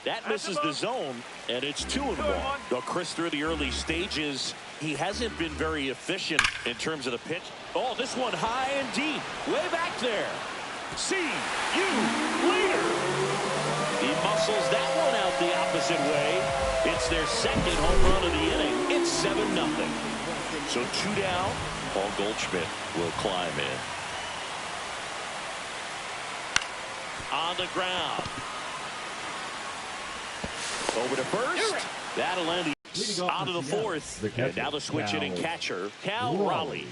That misses the zone, and it's 2-1. Though Chris, through the early stages, he hasn't been very efficient in terms of the pitch. Oh, this one high and deep, way back there. See you later. He muscles that one out the opposite way. It's their second home run of the inning. It's 7-0. So 2 down. Paul Goldschmidt will climb in. On the ground. Over to first. That'll end the on to the 4th. And now the switch hitting catcher, Cal Raleigh.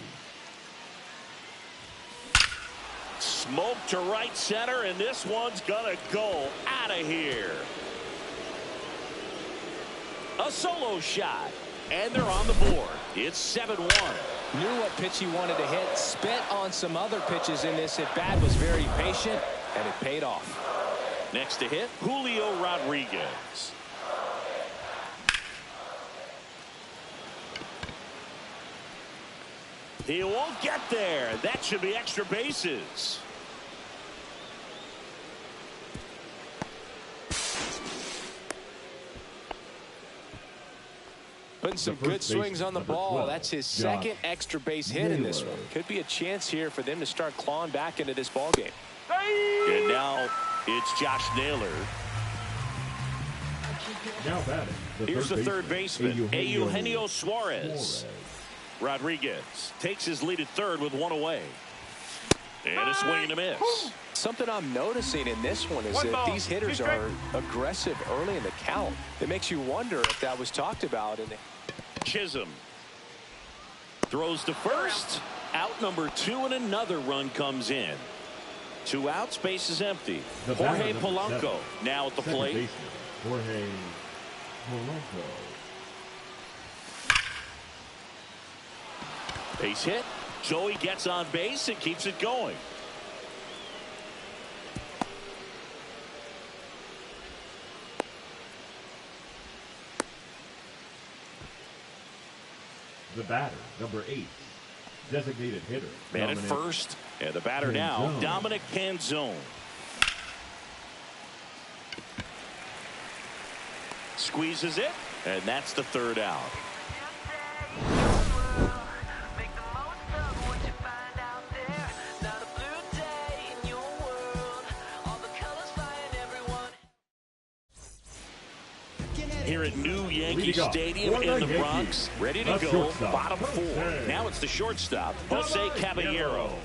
Smoke to right center, and this one's gonna go out of here. A solo shot, and they're on the board. It's 7-1. Knew what pitch he wanted to hit. Spent on some other pitches in this at bat. Was very patient, and it paid off. Next to hit, Julio Rodriguez. He won't get there. That should be extra bases. Putting some good swings on the ball. That's his second extra base hit in this one. Could be a chance here for them to start clawing back into this ball game. And now it's Josh Naylor. Now batting. Here's the third baseman, Eugenio Suarez. Rodriguez takes his lead at third with one away. And a swing and a miss. Something I'm noticing in this one is that these hitters are aggressive early in the count. It makes you wonder if that was talked about. Chisholm throws to first. Out number 2, and another run comes in. 2 outs, base is empty. The Jorge batter, number Polanco 7, now at the second plate. baseman, Jorge Polanco. Base hit. Joey gets on base and keeps it going. The batter, number 8, designated hitter. Man at Dominic first. And the batter now, Canzone. Dominic Canzone. Squeezes it, and that's the 3rd out. Here at New Yankee Stadium in the Bronx, ready to go, bottom 4. Now it's the shortstop, Jose Caballero.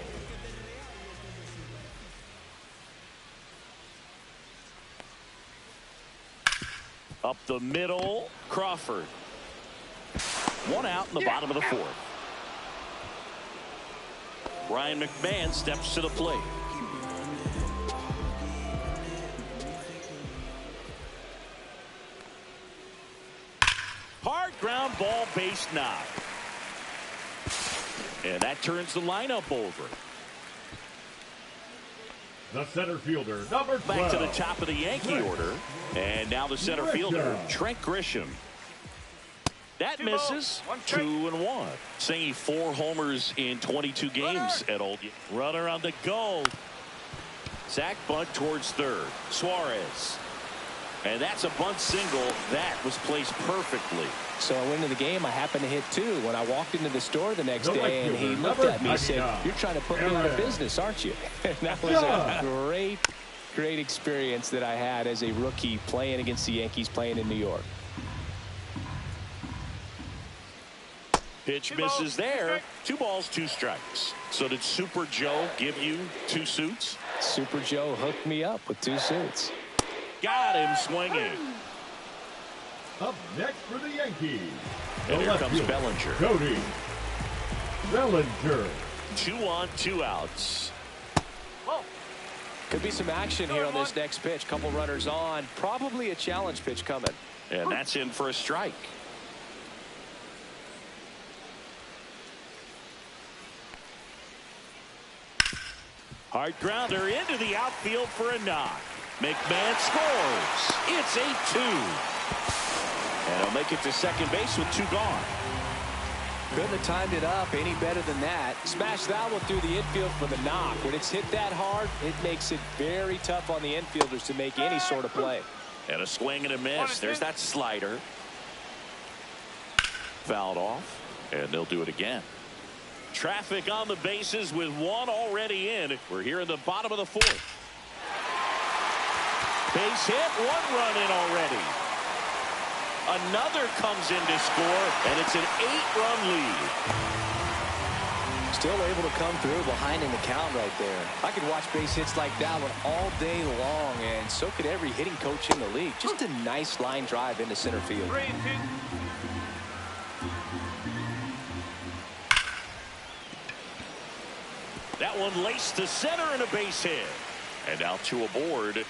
Up the middle, Crawford. 1 out in the bottom of the 4th. Ryan McMahon steps to the plate. Hard ground ball, base knock. And that turns the lineup over. The center fielder, number 12. Back to the top of the Yankee order. And now the center fielder, Trent Grisham. That misses. 2-1. Singing 4 homers in 22 games at Old. Runner on the go. Zach bunt towards 3rd. Suarez. And that's a bunt single. That was placed perfectly. So I went into the game. I happened to hit 2 when I walked into the store the next day, and he looked at me and said, "You're trying to put me out of business, aren't you?" And that was a great experience that I had as a rookie playing against the Yankees, playing in New York. Pitch misses there. 2 balls, 2 strikes. So did Super Joe give you 2 suits? Super Joe hooked me up with 2 suits. Got him swinging. Up next for the Yankees. And here comes fielder, Bellinger. Cody Bellinger. 2 on, 2 outs. Could be some action here on this next pitch. Couple runners on. Probably a challenge pitch coming. And that's in for a strike. Hard grounder into the outfield for a knock. McMahon scores. It's 8-2. And he'll make it to second base with 2 gone. Couldn't have timed it up any better than that. Smash that one through the infield for the knock. When it's hit that hard, it makes it very tough on the infielders to make any sort of play. And a swing and a miss. There's that slider. Fouled off. And they'll do it again. Traffic on the bases with 1 already in. We're here in the bottom of the 4th. Base hit, 1 run in already. Another comes in to score, and it's an 8-run lead. Still able to come through behind in the count right there. I could watch base hits like that one all day long, and so could every hitting coach in the league. Just a nice line drive into center field. That one laced to center and a base hit. And now 2 aboard.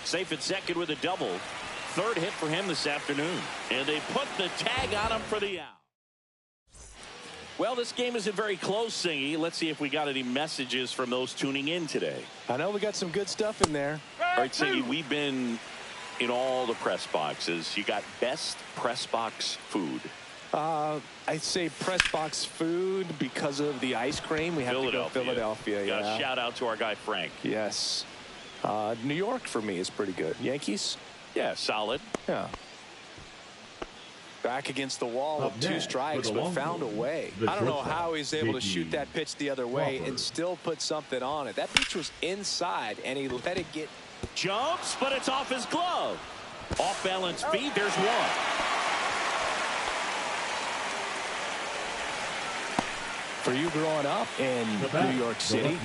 Safe at second with a double. 3rd hit for him this afternoon. And they put the tag on him for the out. Well, this game isn't very close, Singy. Let's see if we got any messages from those tuning in today. I know we got some good stuff in there. All right, Singy, we've been in all the press boxes. You got best press box food. I'd say press box food because of the ice cream. We have to go Philadelphia. Got Yeah. a shout out to our guy Frank. Yes. New York for me is pretty good. Yankees? Yeah, solid. Yeah. Back against the wall Up with 2 next, strikes, for the but long found a ball, way. the I don't know shortstop, how he's able to JP shoot that pitch the other way Crawford. and still put something on it. That pitch was inside, and he let it get. Jumps, but it's off his glove. Off balance feed, there's 1. For you growing up in New York City,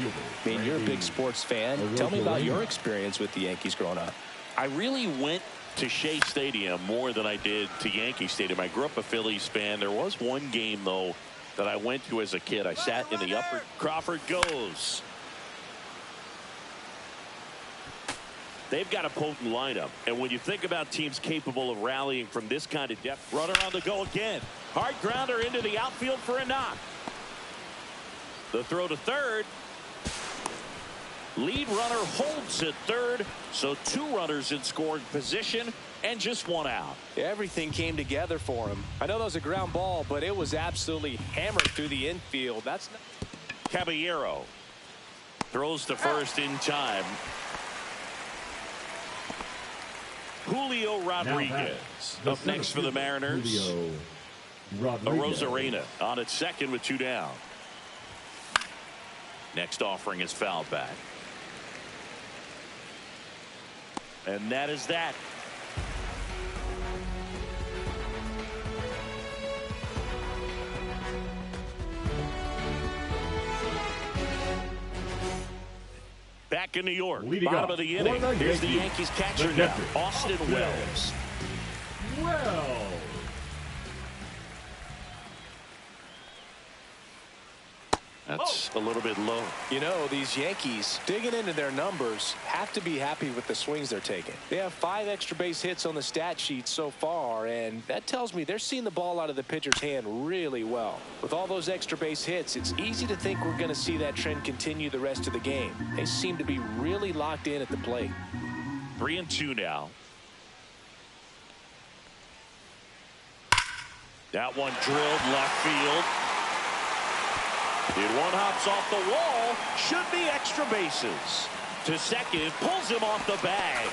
I mean, you're a big sports fan. Tell me about your experience with the Yankees growing up. I really went to Shea Stadium more than I did to Yankee Stadium. I grew up a Phillies fan. There was one game, though, that I went to as a kid. I sat in the upper. Crawford goes. They've got a potent lineup, and when you think about teams capable of rallying from this kind of depth. Runner on the go again. Hard grounder into the outfield for a knock. The throw to third. Lead runner holds at third, so 2 runners in scoring position and just 1 out. Everything came together for him. I know that was a ground ball, but it was absolutely hammered through the infield. That's not... Caballero throws to first in time. Julio Rodriguez up next for the Mariners. Julio Rodriguez. Rosarena on at second with 2 down. Next offering is fouled back. And that is that. Back in New York, Leading bottom up of the inning. Here's the Yankees catcher now, Austin Wells. Wells. That's a little bit low. You know, these Yankees, digging into their numbers, have to be happy with the swings they're taking. They have 5 extra base hits on the stat sheet so far, and that tells me they're seeing the ball out of the pitcher's hand really well. With all those extra base hits, it's easy to think we're going to see that trend continue the rest of the game. They seem to be really locked in at the plate. 3-2 now. That one drilled left field. It one hops off the wall. Should be extra bases. To second, pulls him off the bag.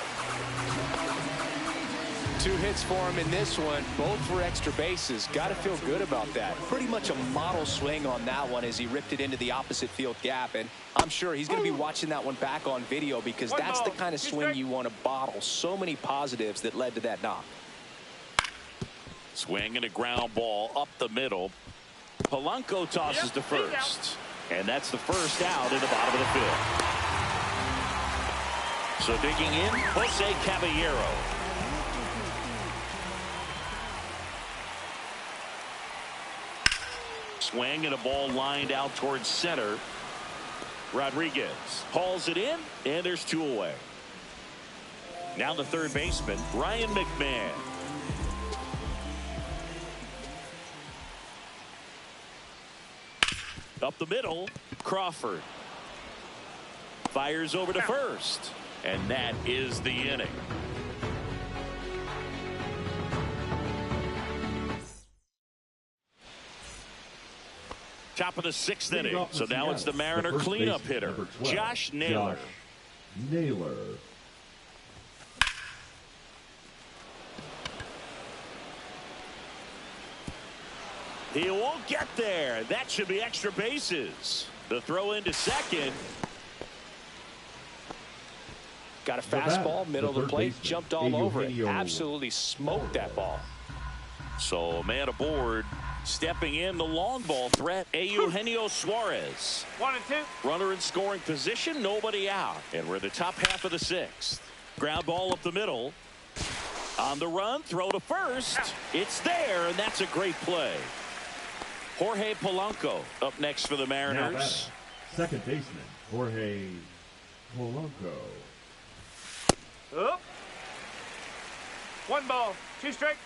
2 hits for him in this one, both for extra bases. Got to feel good about that. Pretty much a model swing on that one as he ripped it into the opposite field gap. And I'm sure he's going to be watching that one back on video because that's the kind of swing you want to bottle. So many positives that led to that knock. Swing and a ground ball up the middle. Polanco tosses to first. And that's the first out in the bottom of the fifth. So digging in, Jose Caballero. Swing and a ball lined out towards center. Rodriguez hauls it in, and there's 2 away. Now the third baseman, Ryan McMahon. Up the middle, Crawford fires over to first, and that is the inning. Top of the 6th inning, so now it's the Mariner cleanup hitter, Josh Naylor. He won't get there. That should be extra bases. The throw into second. Got a fastball, middle of the plate, jumped all over it. Absolutely smoked that ball. So a man aboard, stepping in the long ball threat, Eugenio Suarez. 1-2. Runner in scoring position, nobody out. And we're in the top half of the 6th. Ground ball up the middle. On the run, throw to first. It's there, and that's a great play. Jorge Polanco up next for the Mariners. Second baseman, Jorge Polanco. Up. 1 ball, 2 strike.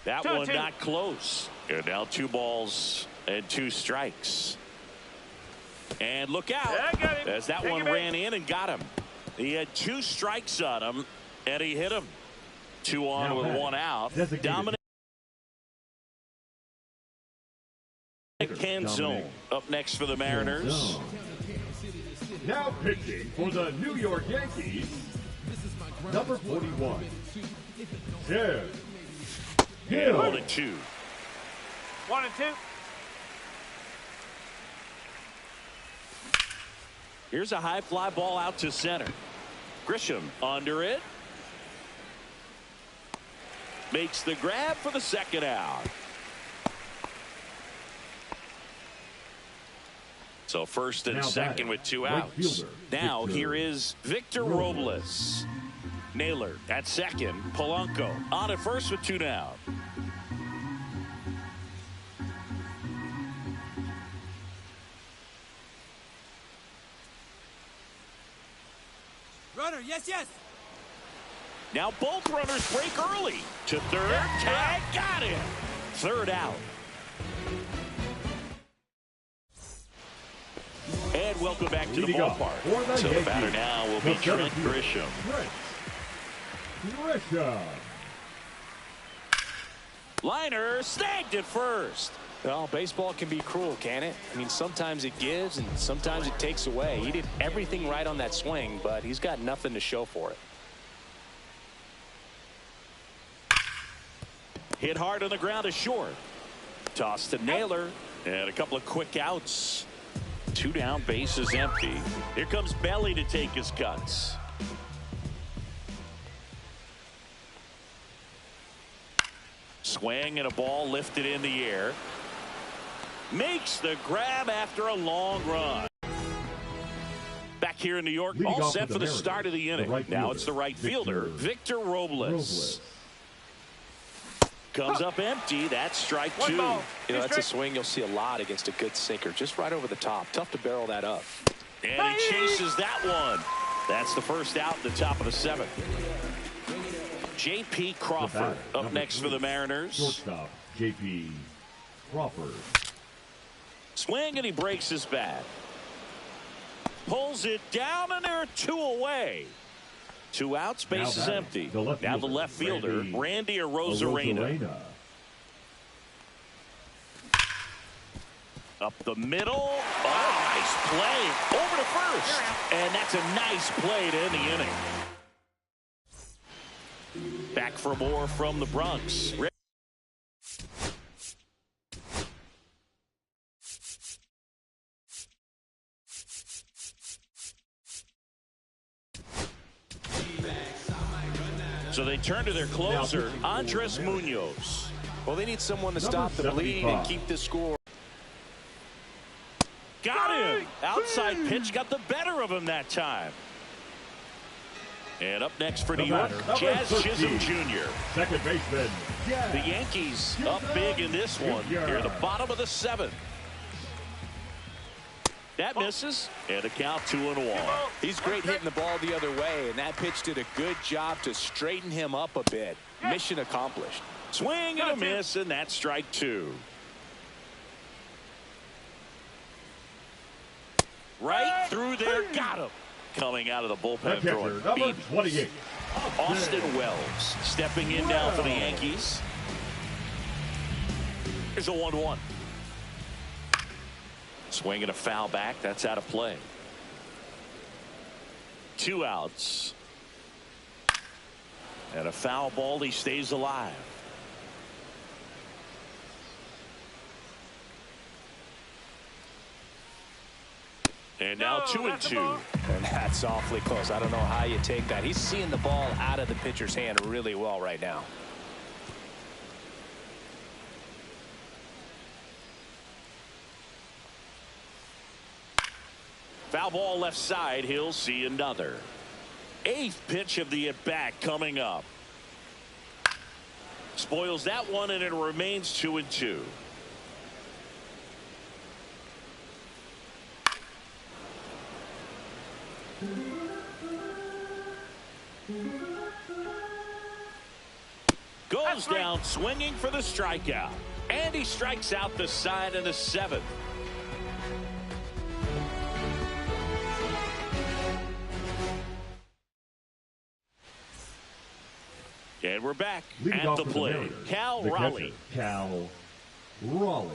That 2-2. one not close. And now 2 balls and 2 strikes. And look out, as that one ran in and got him. He had 2 strikes on him, and he hit him. 2 on with 1 out. Dominic Canzone up next for the Mariners. Now pitching for the New York Yankees, number 41, Ted Hill. 1-2. 1-2. Here's a high fly ball out to center. Grisham under it. Makes the grab for the second out. So first and second with 2 outs. Now here is Victor Robles. Naylor at second. Polanco on at first with 2 down. Runner, yes, yes. Now both runners break early. To third, tag, got him. Third out. And welcome back to the ballpark. So the batter now will be Trent Grisham. Liner snagged at first. Well, baseball can be cruel, can it? I mean, sometimes it gives and sometimes it takes away. He did everything right on that swing, but he's got nothing to show for it. Hit hard on the ground to short. Toss to Naylor. And a couple of quick outs. 2 down, bases empty. Here comes Belly to take his cuts. Swing and a ball lifted in the air. Makes the grab after a long run. Back here in New York, all set for the start of the inning. Now it's the right fielder, Victor Robles. Comes up empty. That's strike 2. You know, that's a swing you'll see a lot against a good sinker. Just right over the top. Tough to barrel that up. And he chases that one. That's the first out in the top of the 7th. J.P. Crawford up next for the Mariners. Shortstop, J.P. Crawford. Swing, and he breaks his bat. Pulls it down, and there are 2 away. 2 outs, base is empty. Now the left fielder, Randy Arozarena. Up the middle. Oh, nice play. Over to first. And that's a nice play to end the inning. Back for more from the Bronx. So they turn to their closer, Andres Munoz. Well, they need someone to stop the bleed and keep the score. Got him. Outside pitch got the better of him that time. And up next for New York, Jazz Chisholm Jr. Second baseman. The Yankees up big in this one here at the bottom of the 7th. That misses, and a count 2-1. He's great hitting the ball the other way, and that pitch did a good job to straighten him up a bit. Mission accomplished. Swing and a miss, and that's strike 2. Right through there, got him. Coming out of the bullpen throwing number 28. Austin Wells stepping in now for the Yankees. Here's a 1-1. Swing and a foul back. That's out of play. 2 outs. And a foul ball. He stays alive. And now 2-2. And that's awfully close. I don't know how you take that. He's seeing the ball out of the pitcher's hand really well right now. Foul ball left side. He'll see another. 8th pitch of the at-bat coming up. Spoils that one, and it remains 2-2. Goes down swinging for the strikeout. And he strikes out the side in the 7th. And we're back at the plate. Cal Raleigh. Cal Raleigh.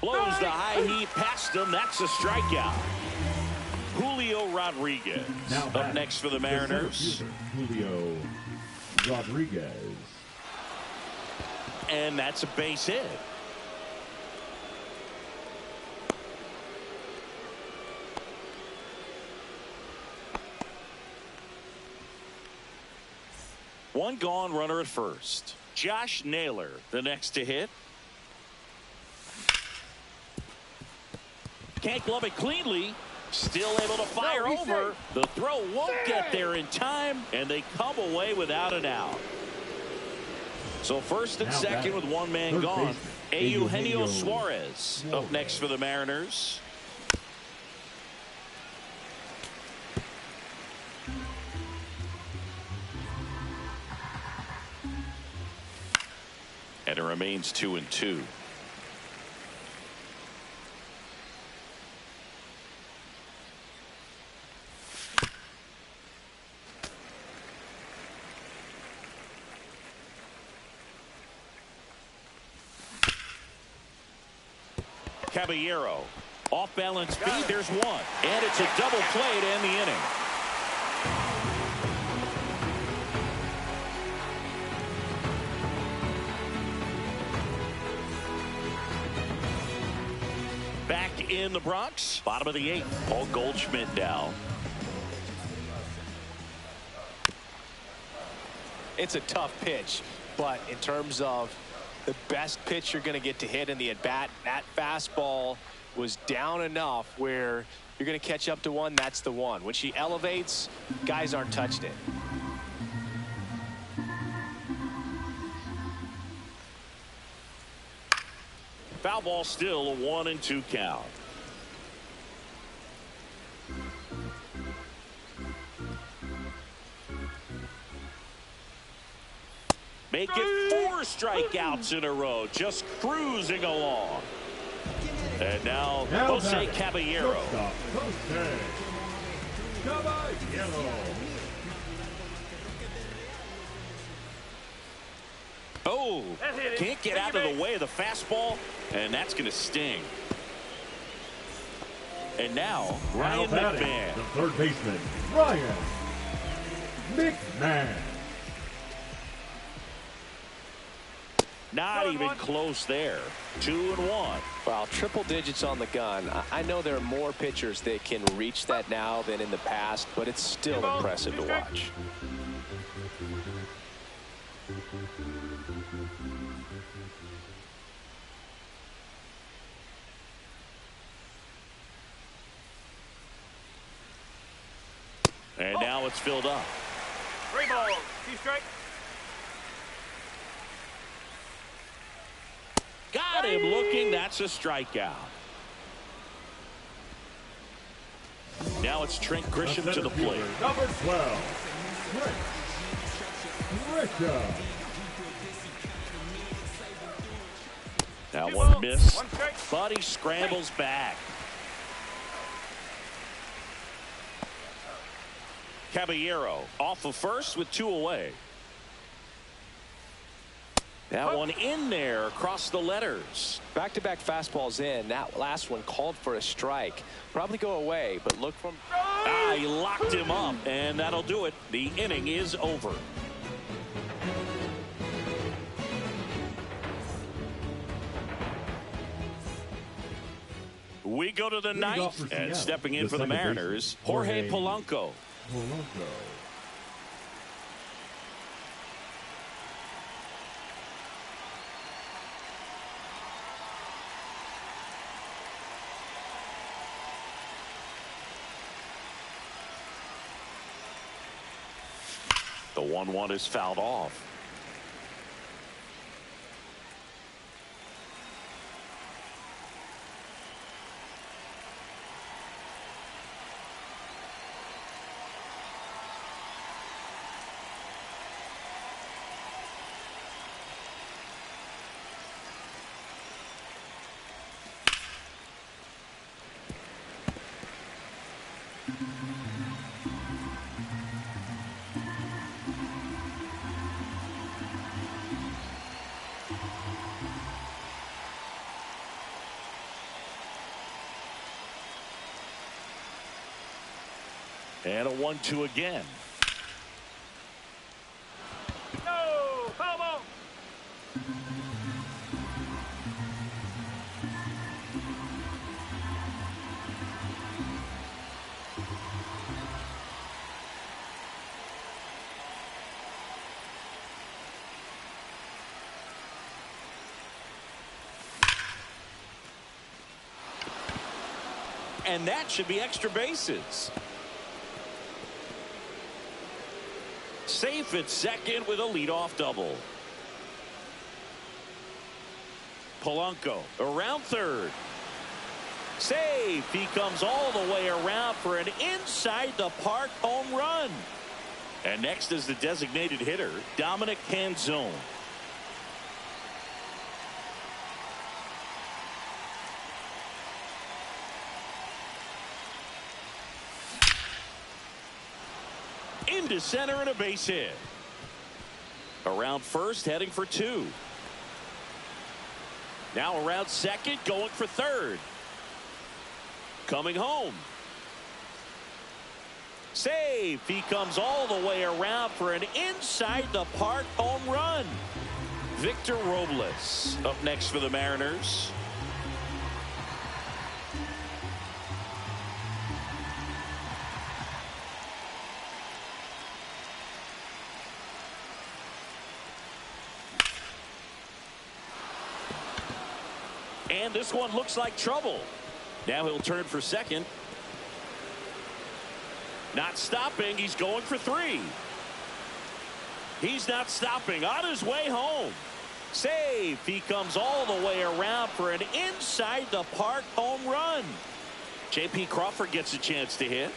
Blows the high heat past him. That's a strikeout. Julio Rodriguez up next for the Mariners. Julio Rodriguez. And that's a base hit. One gone, runner at first. Josh Naylor, the next to hit. Can't glove it cleanly. Still able to fire over. The throw won't get there in time, and they come away without an out. So first and Now second back. with one man Third gone. baseman, Eugenio Eugenio Suarez up next for the Mariners. And it remains 2-2. Caballero off balance feed. There's one, and it's a double play to end the inning. Back in the Bronx, bottom of the 8th. Paul Goldschmidt now. It's a tough pitch, but in terms of the best pitch you're going to get to hit in the at-bat, that fastball was down enough where you're going to catch up to one. That's the one. When she elevates, guys aren't touched it. Foul ball, still a 1-2 count. Make it 4 strikeouts in a row, just cruising along. And now Jose Caballero. Jose Caballero. Oh, can't get out of the way of the fastball, and that's going to sting. And now Ryan McMahon. The third baseman, Ryan McMahon. Not even close there. 2-1. Wow, triple digits on the gun. I know there are more pitchers that can reach that now than in the past, but it's still impressive to watch. And now it's filled up. 3 balls, 2 strikes. Got him looking. That's a strikeout. Now it's Trent Grisham to the plate. Number 12, Trent Grisham. Now 2 one balls, miss, 1 strike. but he scrambles back. Caballero off of first with 2 away. That one in there across the letters. Back-to-back fastballs in. That last one called for a strike. Probably go away, but look from... He locked him up, and that'll do it. The inning is over. We go to the 9th, and stepping in for the Mariners, Jorge Polanco. The 1-1 is fouled off. And a 1-2 again. No, foul ball. And that should be extra bases. Safe at second with a leadoff double. Polanco around third. Save. He comes all the way around for an inside the park home run. And next is the designated hitter, Dominic Canzone. Into center and a base hit. Around first, heading for two. Now around second, going for third. Coming home. Save. He comes all the way around for an inside the park home run. Victor Robles up next for the Mariners. And this one looks like trouble. Now he'll turn for second. Not stopping. He's going for three. He's not stopping. On his way home. Save. He comes all the way around for an inside the park home run. J.P. Crawford gets a chance to hit.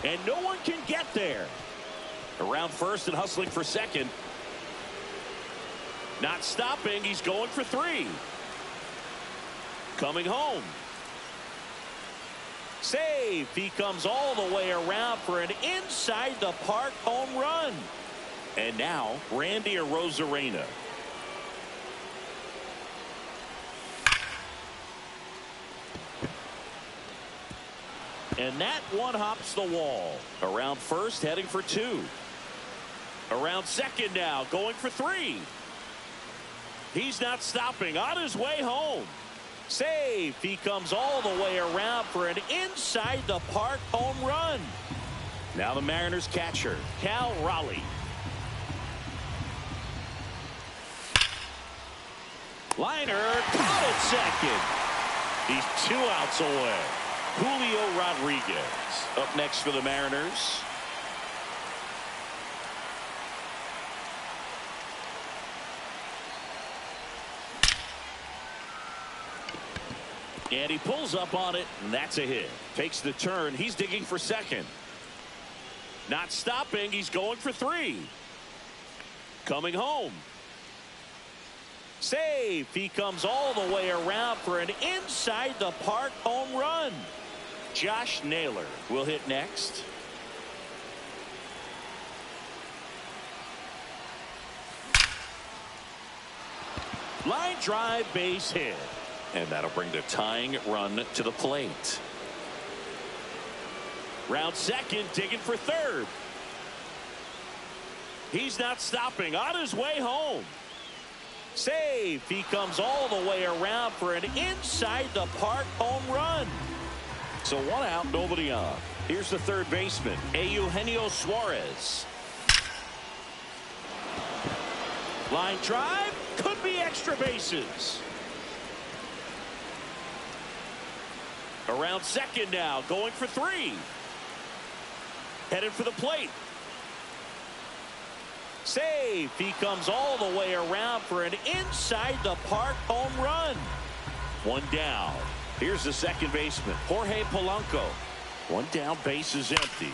And no one can get there. Around first and hustling for second. Not stopping. He's going for three. Coming home. Save. He comes all the way around for an inside the park home run. And now Randy Arozarena. And that one hops the wall. Around first, heading for two. Around second now, going for three. He's not stopping. On his way home. Save. He comes all the way around for an inside the park home run. Now the Mariners catcher, Cal Raleigh. Liner caught at second. He's 2 outs away. Julio Rodriguez up next for the Mariners. And he pulls up on it, and that's a hit. Takes the turn. He's digging for second. Not stopping. He's going for three. Coming home. Save. He comes all the way around for an inside the park home run. Josh Naylor will hit next. Line drive, base hit. And that'll bring the tying run to the plate. Round second, digging for third. He's not stopping. On his way home. Save. He comes all the way around for an inside the park home run. So 1 out, nobody on. Here's the third baseman, Eugenio Suarez. Line drive, could be extra bases. Around second now, going for three. Headed for the plate. Save. He comes all the way around for an inside the park home run. One down. Here's the second baseman, Jorge Polanco. One down, base is empty.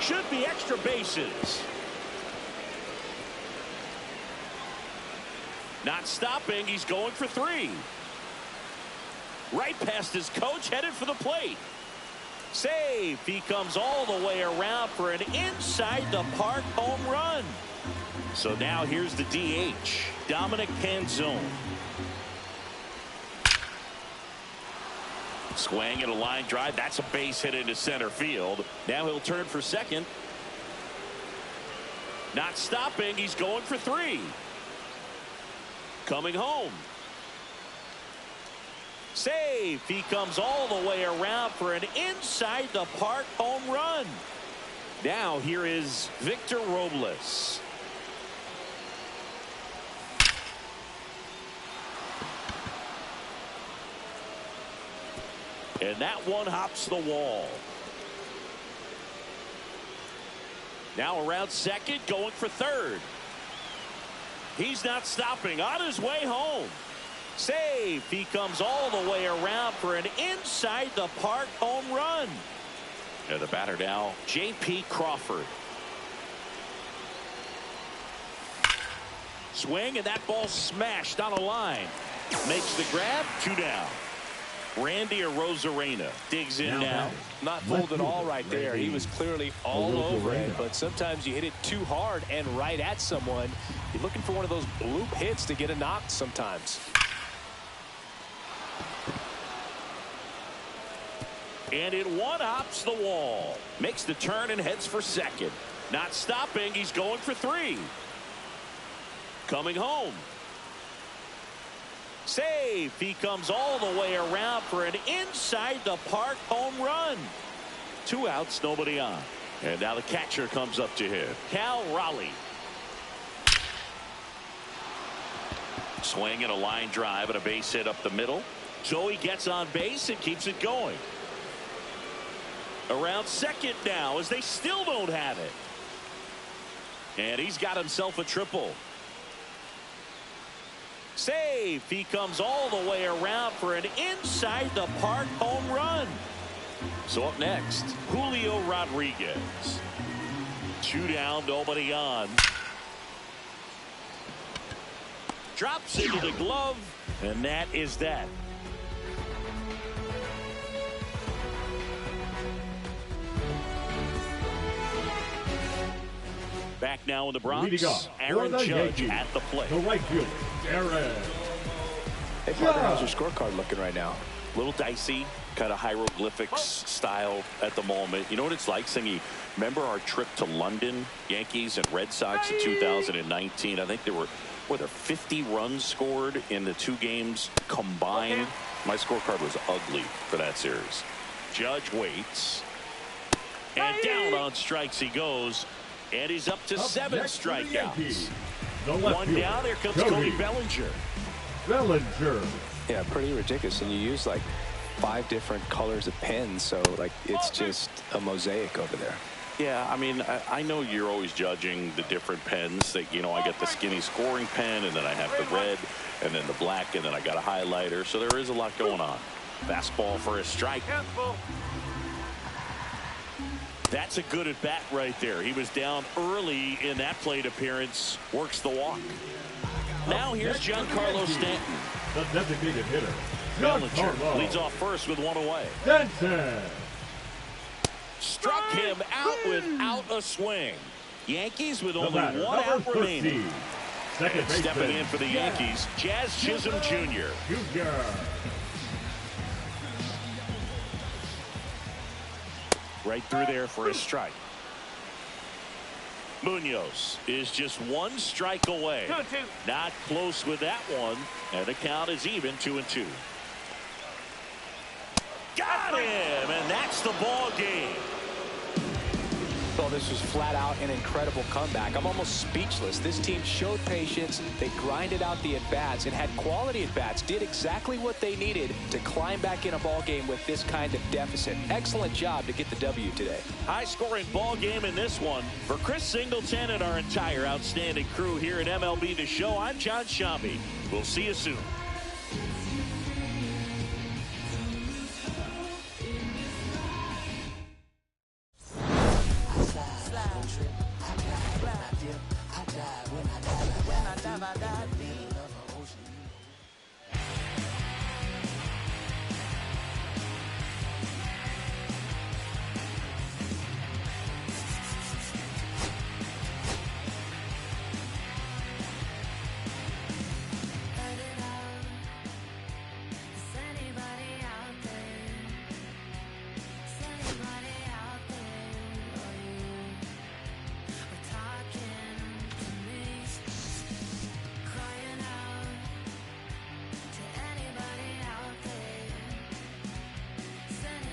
Should be extra bases. Not stopping. He's going for three. Right past his coach, headed for the plate. Save. He comes all the way around for an inside the park home run. So now here's the DH, Dominic Canzone. Swing and a line drive. That's a base hit into center field. Now he'll turn for second. Not stopping. He's going for three. Coming home. Save. He comes all the way around for an inside the park home run. Now here is Victor Robles. And that one hops the wall. Now around second, going for third. He's not stopping. On his way home. Save. He comes all the way around for an inside the park home run. And the batter now, J.P. Crawford. Swing, and that ball smashed on a line. Makes the grab. 2 down. Randy Arozarena digs in now. Not fooled at all right there. He was clearly all over it, but sometimes you hit it too hard and right at someone. You're looking for one of those bloop hits to get a knock sometimes. And it one-hops the wall. Makes the turn and heads for second. Not stopping. He's going for 3. Coming home. Save. He comes all the way around for an inside the park home run. 2 outs, nobody on. And now the catcher comes up to him. Cal Raleigh. Swing and a line drive and a base hit up the middle. Joey gets on base and keeps it going. Around second now as they still don't have it. And he's got himself a triple. Save. He comes all the way around for an inside the park home run. So up next, Julio Rodriguez. 2 down, nobody on. Drops into the glove, and that is that. Back now in the Bronx, Aaron Judge at the plate. The right fielder, Aaron. Hey, partner, how's your scorecard looking right now? A little dicey, kind of hieroglyphics style at the moment. You know what it's like, Singy? Remember our trip to London, Yankees and Red Sox in 2019? I think there were 50 runs scored in the 2 games combined. My scorecard was ugly for that series. Judge waits. And down on strikes he goes. And he's up to 7 strikeouts. 1 down. Here comes Cody Bellinger. Yeah, pretty ridiculous. And you use like 5 different colors of pens, so like it's just a mosaic over there. Yeah, I mean, I know you're always judging the different pens. That, you know, I get the skinny scoring pen, and then I have the red, and then the black, and then I got a highlighter. So there is a lot going on. Fastball for a strike. That's a good at bat right there. He was down early in that plate appearance. Works the walk. Now here's Giancarlo Stanton. The designated hitter, Bellinger leads off first with 1 away. Stanton. Struck him out without a swing. Yankees with only 1 out remaining. Second baseman, stepping in for the Yankees, Jazz Chisholm Jr. Right through there for a strike. Munoz is just 1 strike away. 2-2. Not close with that one. And the count is even, 2-2. Got him, and that's the ball game. Well, this was flat out an incredible comeback. I'm almost speechless. This team showed patience. They grinded out the at-bats and had quality at-bats. Did exactly what they needed to climb back in a ball game with this kind of deficit. Excellent job to get the W today. High-scoring ball game in this one. For Chris Singleton and our entire outstanding crew here at MLB The Show, I'm John Shambi. We'll see you soon.